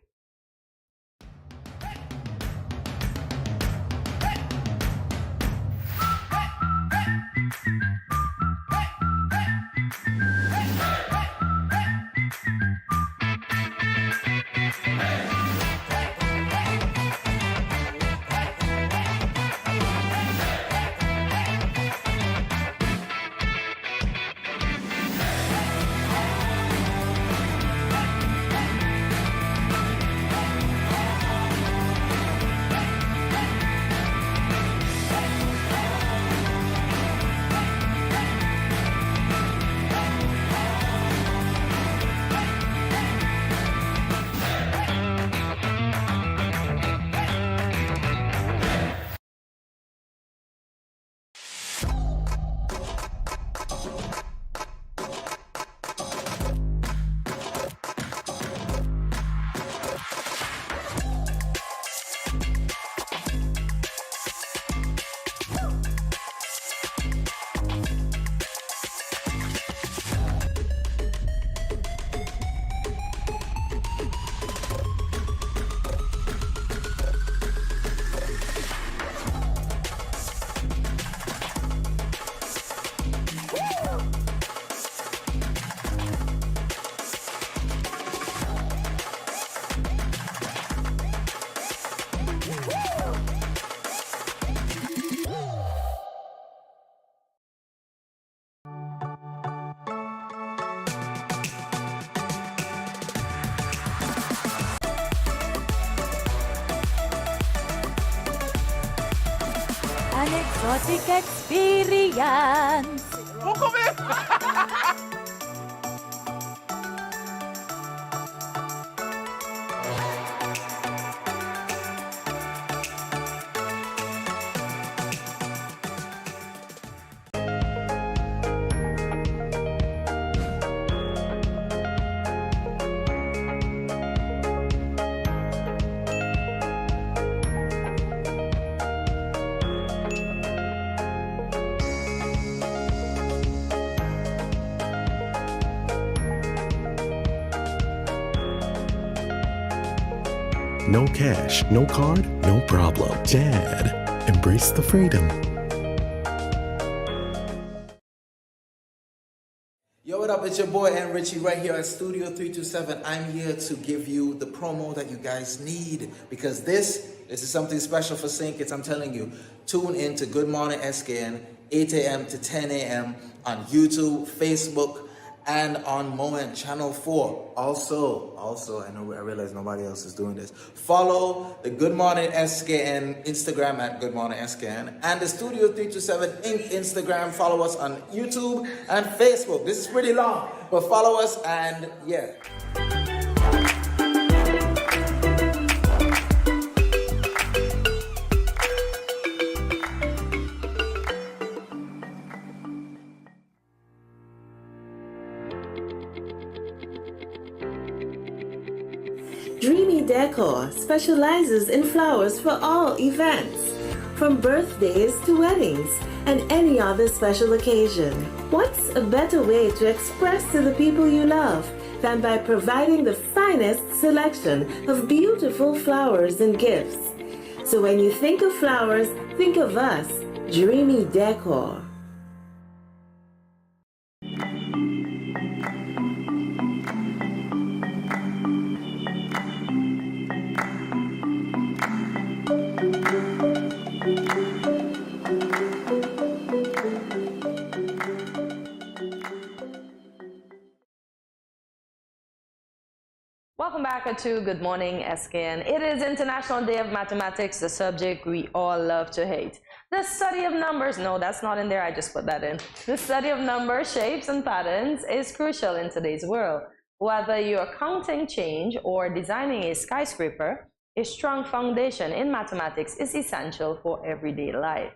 An exotic experience. No cash, no card, no problem. Dad, embrace the freedom. Yo, what up? It's your boy and Richie right here at Studio 327. I'm here to give you the promo that you guys need because this is something special for St. Kitts. I'm telling you, tune in to Good Morning SKN, 8 a.m. to 10 a.m. on YouTube, Facebook, and on Moment Channel 4. Also, I realize nobody else is doing this. Follow the Good Morning SKN Instagram at Good Morning SKN and the Studio 327 Inc. Instagram. Follow us on YouTube and Facebook. This is pretty long, but follow us and yeah. Dreamy Decor specializes in flowers for all events. from birthdays to weddings and any other special occasion. What's a better way to express to the people you love than by providing the finest selection of beautiful flowers and gifts? So when you think of flowers, think of us, Dreamy Decor. Welcome back to Good Morning SKN. It is International Day of Mathematics, the subject we all love to hate. The study of numbers, no, that's not in there, I just put that in. The study of numbers, shapes, and patterns is crucial in today's world. Whether you're counting change or designing a skyscraper, a strong foundation in mathematics is essential for everyday life.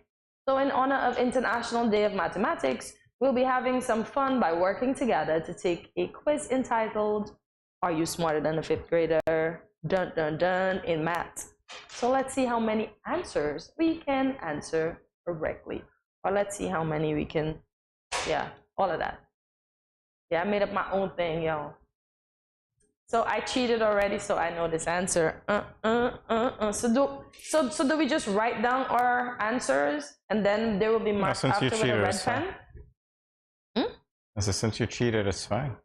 So in honor of International Day of Mathematics, we'll be having some fun by working together to take a quiz entitled, "Are you smarter than a fifth grader?" Dun dun dun in math. So let's see how many answers we can answer correctly. Or let's see how many we can, yeah, all of that. Yeah, I made up my own thing, y'all. So I cheated already, so I know this answer. So do we just write down our answers and then there will be marked after with a red pen? Since you cheated, it's fine.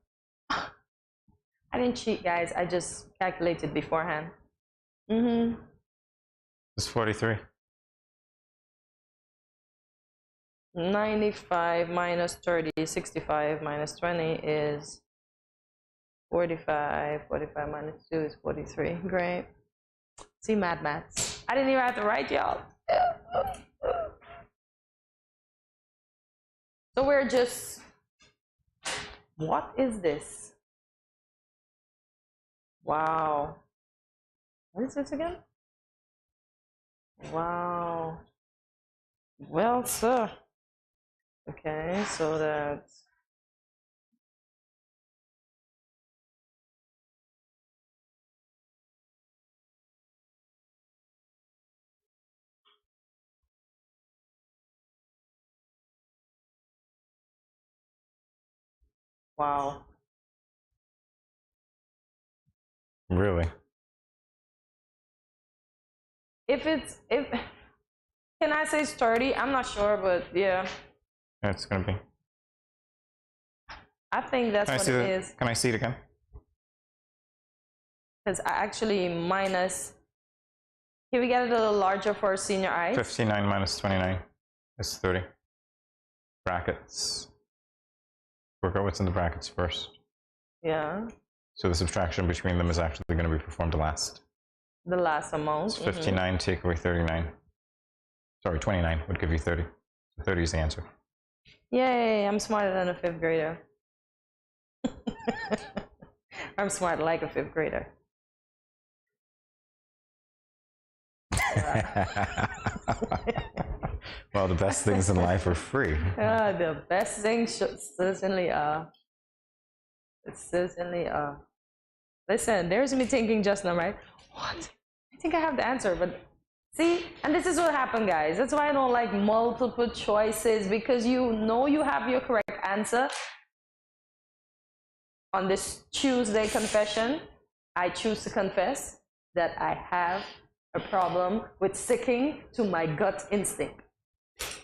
I didn't cheat, guys. I just calculated beforehand. It's 43. 95 minus 30, 65 minus 20 is 45. 45 minus 2 is 43. Great. See, maths. I didn't even have to write, y'all. So we're just... What is this? Wow. What is this again? Wow. Well, sir. Okay, so that's... Wow. Really? Can I say it's 30? I'm not sure, but yeah. Yeah, it's gonna be. I think that's what it is. Can I see it again? Because I actually minus... Can we get it a little larger for senior eyes? 59 minus 29 is 30. Brackets. Work out what's in the brackets first. Yeah. So the subtraction between them is actually going to be performed last. The last amount. It's 59 take away 39. Sorry, 29 would give you 30. 30 is the answer. Yay, I'm smarter than a fifth grader. I'm smart like a fifth grader. Well, the best things in life are free. The best things certainly are. It certainly are. Listen, there's me thinking just now, right? What? I think I have the answer, but see, and this is what happened, guys. That's why I don't like multiple choices, because you know you have your correct answer. On this Tuesday confession, I choose to confess that I have a problem with sticking to my gut instinct.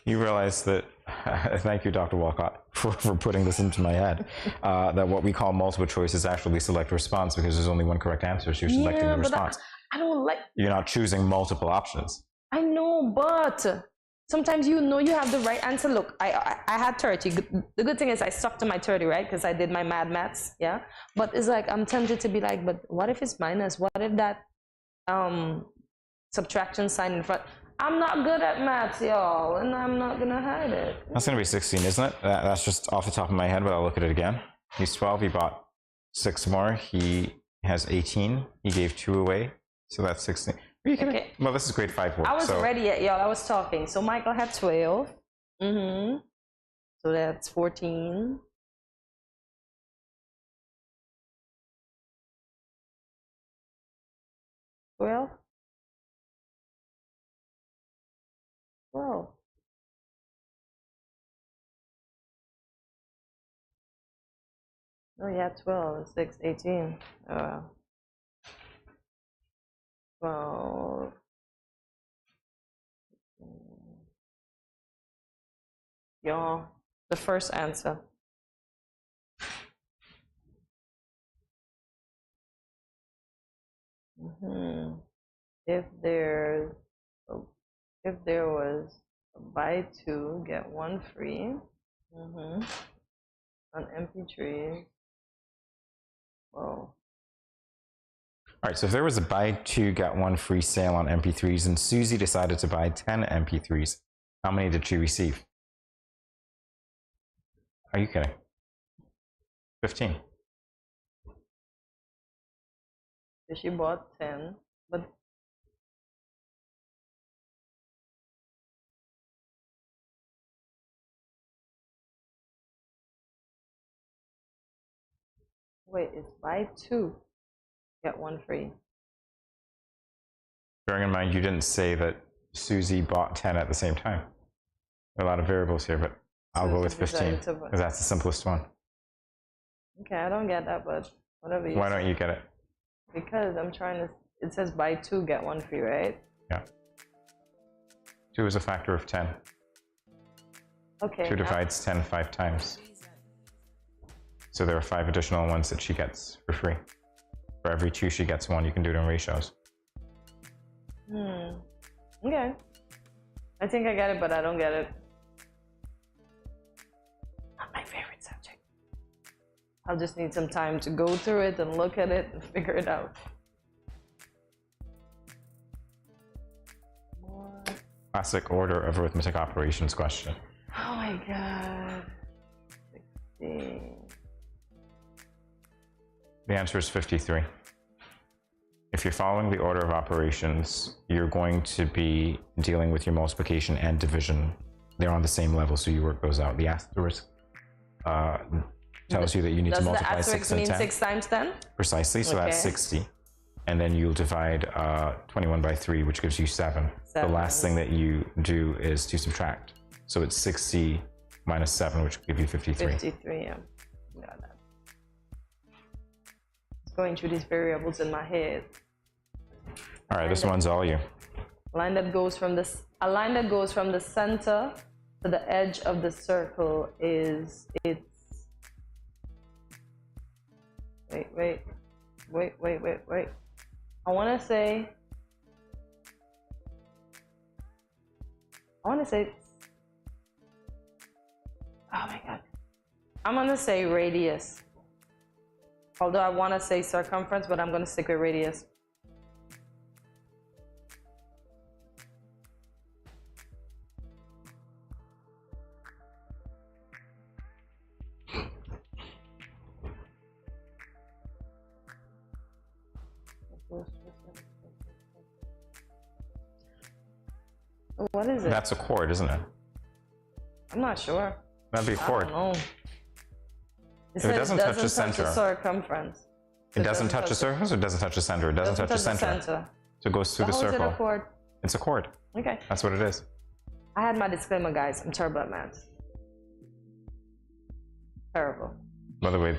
You realize that, thank you, Dr. Walcott, for putting this into my head, that what we call multiple choice is actually select response, because there's only one correct answer, so you're selecting the response. I don't like... You're not choosing multiple options. I know, but sometimes you know you have the right answer. Look, I had 30. The good thing is I stuck to my 30, right? Because I did my maths, yeah? But it's like, I'm tempted to be like, but what if it's minus? What if that subtraction sign in front? I'm not good at maths, y'all, and I'm not gonna hide it. That's gonna be 16, isn't it? That's just off the top of my head, but I'll look at it again. He's 12, he bought 6 more. He has 18, he gave 2 away, so that's 16. Okay. Well, this is grade 5 work. I wasn't ready yet, y'all. I was talking. So Michael had 12. So that's 14. Well, 12. Oh yeah, 12, 6, 18. 12. Y'all, the first answer. If there was a buy two get one free on MP3s. Whoa. All right, so if there was a buy two get one free sale on MP3s and Susie decided to buy 10 MP3s, how many did she receive? Are you kidding? 15. She bought 10, but wait, it's buy two, get one free. Bearing in mind, you didn't say that Susie bought 10 at the same time. There are a lot of variables here, but I'll go with 15 because that's the simplest one. Okay, I don't get that, but whatever you Why say. don't you get it? Because I'm trying to, it says buy two, get one free, right? Yeah. 2 is a factor of 10. Okay. 2 divides 10 5 times. So there are 5 additional ones that she gets for free. For every 2 she gets 1, you can do it in ratios. Okay. I think I get it, but I don't get it. Not my favorite subject. I'll just need some time to go through it and look at it and figure it out. Classic order of arithmetic operations question. Oh my god. 16. The answer is 53. If you're following the order of operations, you're going to be dealing with your multiplication and division. They're on the same level, so you work those out. The asterisk tells you that you need to multiply 6 and 10. Does the asterisk mean 6 times 10? Precisely, so that's 60. And then you'll divide 21 by 3, which gives you 7. The last thing that you do is to subtract. So it's 60 minus 7, which will give you 53. 53, yeah. Got that. Going through these variables in my head. All right, this one's all you. A line that goes from the center to the edge of the circle is wait. I want to say oh my god. I'm going to say radius. Although I want to say circumference, but I'm going to stick with radius. What is it? That's a chord, isn't it? I'm not sure. That'd be a chord. I don't know. If it doesn't touch the center. Circumference. It doesn't touch the surface, or it doesn't touch the center? It doesn't touch the center. So it goes through the circle. How is it a chord? It's a chord. Okay. That's what it is. I had my disclaimer, guys. I'm terrible at math. Terrible. By the way,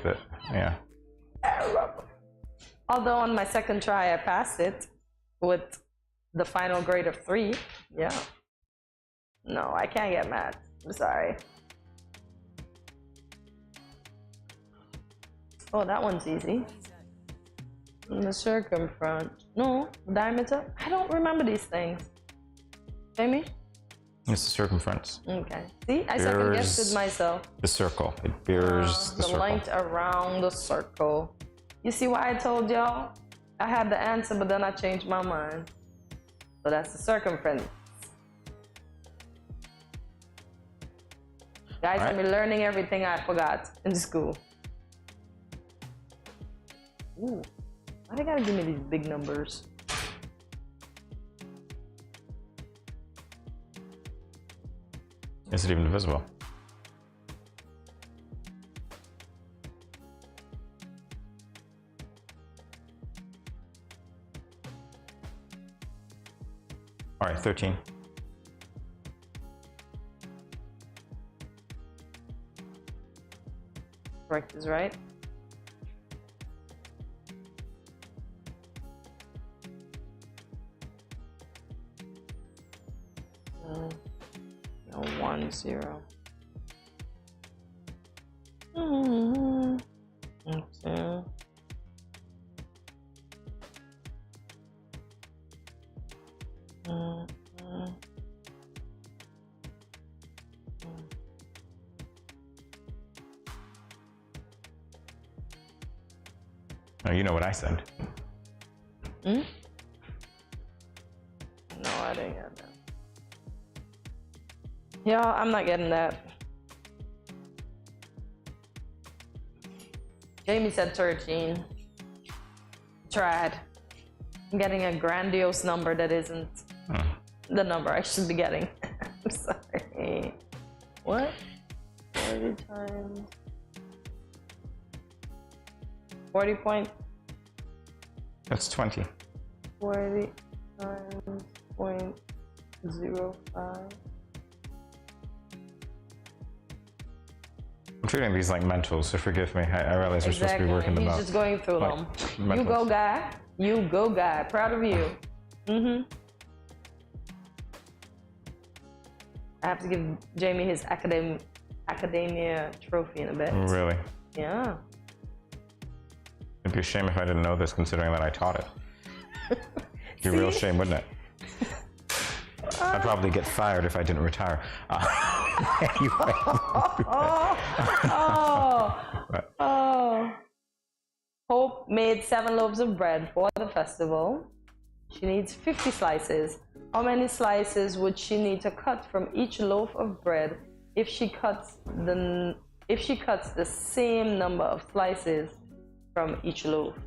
yeah. Terrible. Although on my second try, I passed it with the final grade of 3. Yeah. No, I can't get math. I'm sorry. Oh, that one's easy. And the circumference. No, diameter. I don't remember these things. Jamie? It's the circumference. Okay. See, I second guessed it myself. The circle. It bears the circle. length around the circle. You see why I told y'all? I had the answer, but then I changed my mind. So that's the circumference. Guys, I'm learning everything I forgot in school. Ooh, why they gotta give me these big numbers? Is it even divisible? All right, 13. Correct is right. No, 1 0. Okay. Oh, you know what I said. No, I didn't get that. Yeah, I'm not getting that. Jamie said 13. Tried. I'm getting a grandiose number that isn't the number I should be getting. I'm sorry. What? 40 times 40 point. That's 20. 40 times 0.05. I'm treating these like mentals, so forgive me. I realize we're supposed to be working them He's out. just going through Like, them. mentals. You go, guy. You go, guy. Proud of you. I have to give Jamie his academia trophy in a bit. Really? Yeah. It'd be a shame if I didn't know this, considering that I taught it. It'd be a real shame, wouldn't it? I'd probably get fired if I didn't retire. Anyway. Hope made 7 loaves of bread for the festival. She needs 50 slices. How many slices would she need to cut from each loaf of bread if she cuts the same number of slices from each loaf?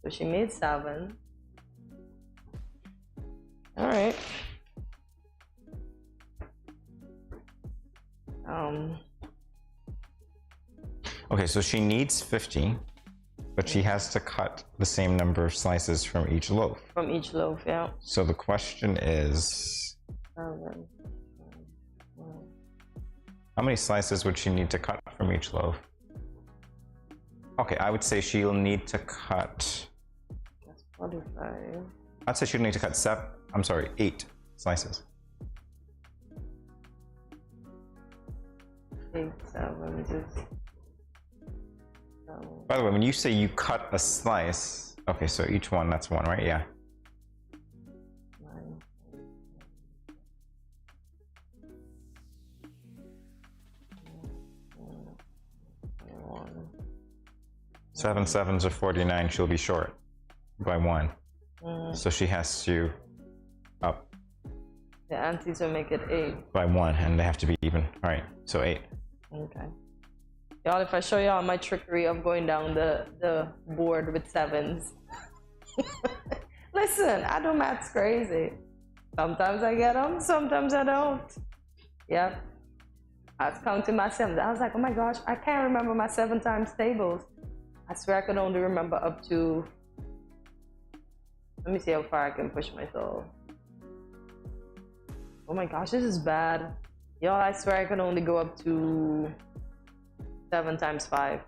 So she made 7. All right. Okay, so she needs 50, but she has to cut the same number of slices from each loaf. From each loaf, yeah. So the question is, 7. how many slices would she need to cut from each loaf? Okay, I would say she'll need to cut... That's 45. I'd say she'll need to cut 8 slices. 8, 7, 6. By the way, when you say you cut a slice, okay, so each one, that's 1, right? Yeah. 9. 7 7s are 49. She'll be short by 1. So she has to up. The aunties will make it 8. By 1, and they have to be even. All right, so 8. Okay. Y'all, if I show y'all my trickery of going down the board with 7s. Listen, I do maths crazy. Sometimes I get them, sometimes I don't. Yep. I was counting my 7s. I was like, oh my gosh, I can't remember my 7 times tables. I swear I could only remember up to... Let me see how far I can push myself. Oh my gosh, this is bad. Y'all, I swear I can only go up to 7 times 5.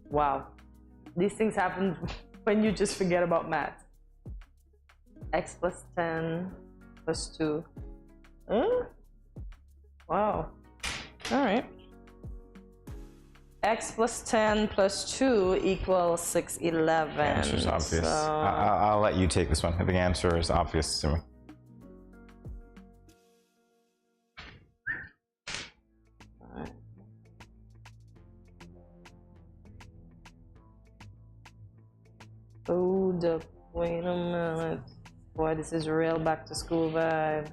Wow. These things happen when you just forget about math. X plus 10 plus 2. Huh? Wow. All right. X plus 10 plus 2 equals 611. The answer's obvious. So... I'll let you take this one. The answer is obvious to me. Hold up, wait a minute. Boy, this is real back to school vibe.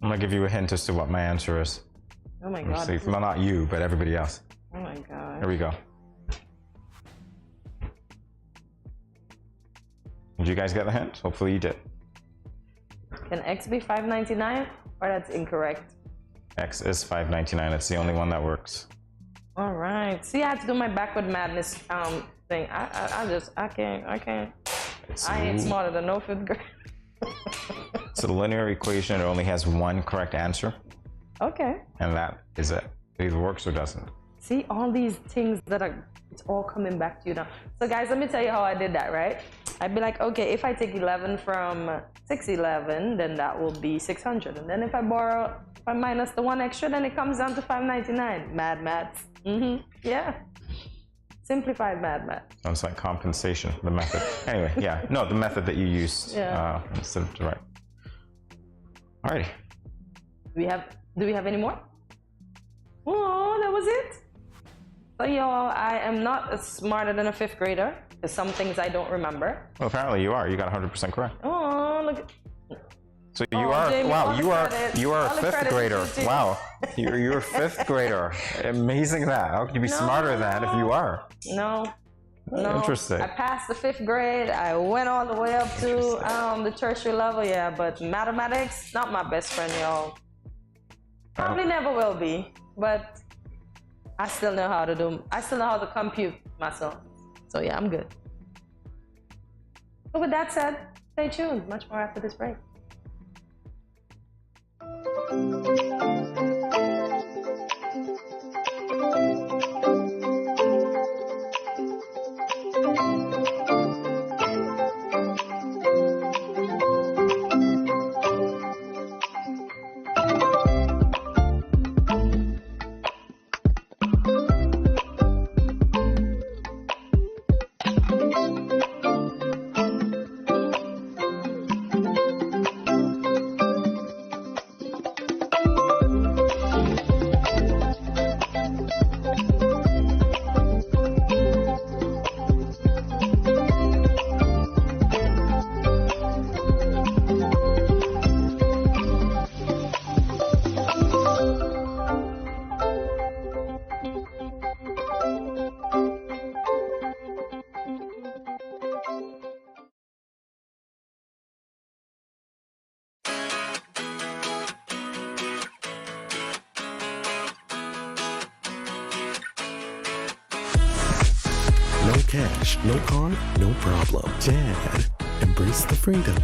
I'm gonna give you a hint as to what my answer is. Oh my god. See, well, not you, but everybody else. Oh my god. Here we go. Did you guys get the hint? Hopefully you did. Can X be 599? Or that's incorrect? X is 599. It's the only one that works. All right. See, I had to do my backward madness thing. I can't. I ain't smarter than no 5th grade. So the linear equation, it only has one correct answer, Okay. and that is it. It either works or doesn't. See, all these things that are, it's all coming back to you now. So guys, let me tell you how I did that, right? I'd be like, okay, if I take 11 from 611, then that will be 600. And then if I minus the one extra, then it comes down to 599. Mad maths. Yeah. Simplified mad maths. Sounds like compensation, the method. Anyway, yeah. No, the method that you used instead of direct. Alrighty. Do we have any more? Oh, that was it. So y'all, I am not smarter than a 5th grader. There's some things I don't remember. Well, apparently you are. You got 100% correct. Oh, look. So you are, Jamie, wow, you are a all the 5th grader. Wow, you're a 5th grader. Amazing that. How can you be smarter than that if you are? No. Interesting. I passed the 5th grade. I went all the way up to the tertiary level, yeah, but mathematics, not my best friend, y'all. Probably never will be, but I still know how to compute myself. So yeah, I'm good. But with that said, stay tuned. Much more after this break. No cash, no card, no problem. Dad, embrace the freedom.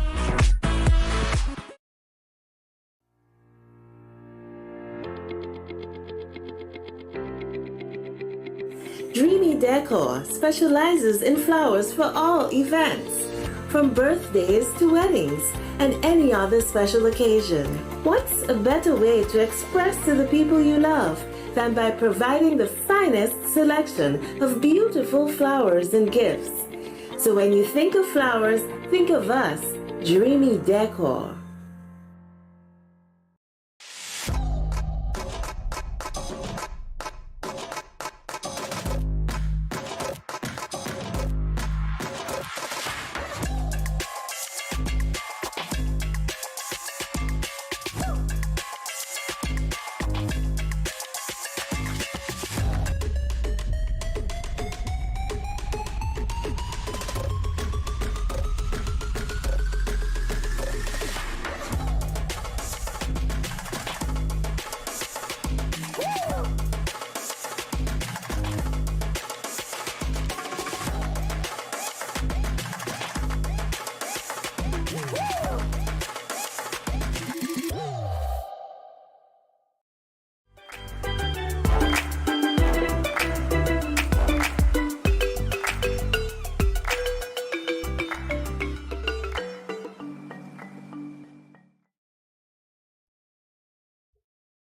Dreamy Decor specializes in flowers for all events, from birthdays to weddings and any other special occasion. What's a better way to express to the people you love than by providing the finest selection of beautiful flowers and gifts? So when you think of flowers, think of us, Dreamy Decor.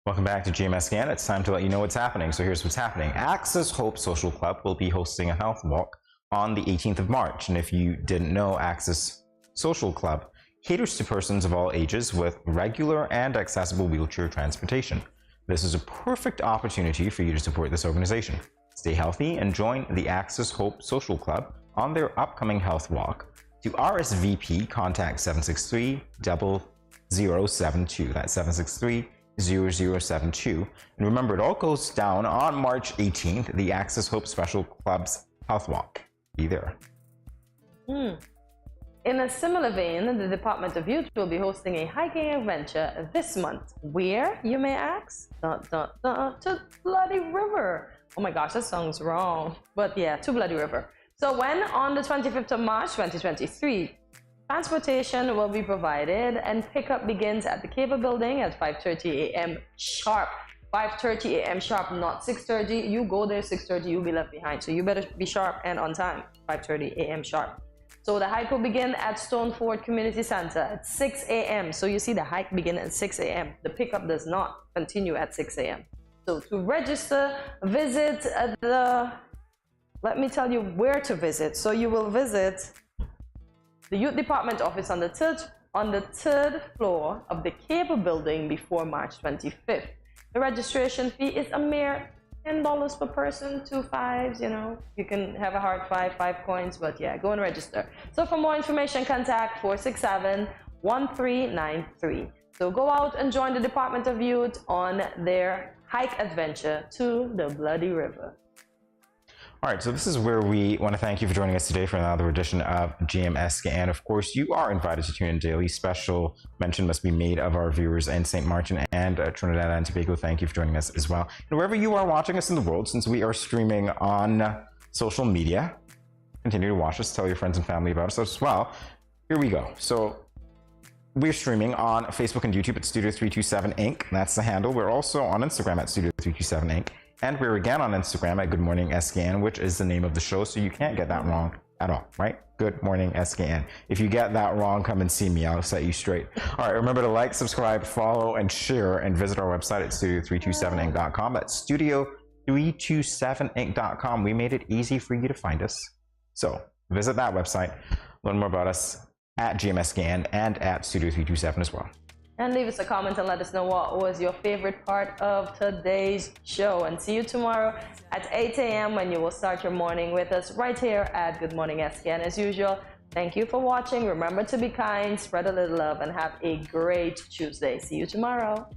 Welcome back to GMS SKN. It's time to let you know what's happening. So here's what's happening. Access Hope Social Club will be hosting a health walk on the 18th of March. And if you didn't know, Access Social Club caters to persons of all ages with regular and accessible wheelchair transportation. This is a perfect opportunity for you to support this organization. Stay healthy and join the Access Hope Social Club on their upcoming health walk. To RSVP, contact 763-0072. That's 763-0072. And remember, it all goes down on March 18th, the Access Hope Special Club's Health Walk. Be there. In a similar vein, the Department of Youth will be hosting a hiking adventure this month. Where, you may ask? To Bloody River. Oh my gosh, that sounds wrong. But yeah, to Bloody River. So when on the 25th of March 2023, transportation will be provided and pickup begins at the Cable Building at 5:30 a.m. sharp. 5:30 a.m. sharp, not 6:30. You go there 6:30, you'll be left behind. So you better be sharp and on time, 5:30 a.m. sharp. So the hike will begin at Stoneford Community Center at 6 a.m. So you see the hike begin at 6 a.m. The pickup does not continue at 6 a.m. So to register, visit let me tell you where to visit. So you will visit the Youth Department office on the third floor of the Cable Building before March 25th. The registration fee is a mere $10 per person, 2 5s, you know. You can have a hard 5 coins, but yeah, go and register. So for more information, contact 467-1393. So go out and join the Department of Youth on their hike adventure to the Bloody River. All right, so this is where we want to thank you for joining us today for another edition of GMSKN. Of course, you are invited to tune in daily. Special mention must be made of our viewers in St. Martin and Trinidad and Tobago. Thank you for joining us as well. And wherever you are watching us in the world, since we are streaming on social media, continue to watch us, tell your friends and family about us as well. Here we go. So we're streaming on Facebook and YouTube at Studio 327 Inc. That's the handle. We're also on Instagram at Studio 327 Inc. And we're again on Instagram at Good Morning SKN, which is the name of the show, so you can't get that wrong at all, right? Good Morning SKN. If you get that wrong, come and see me. I'll set you straight. All right, remember to like, subscribe, follow, and share, and visit our website at studio327inc.com. That's studio327inc.com. We made it easy for you to find us. So visit that website, learn more about us at GMSKN and at Studio 327 as well. And leave us a comment and let us know what was your favorite part of today's show. And see you tomorrow at 8 a.m. when you will start your morning with us right here at Good Morning SKN. As usual, thank you for watching. Remember to be kind, spread a little love, and have a great Tuesday. See you tomorrow.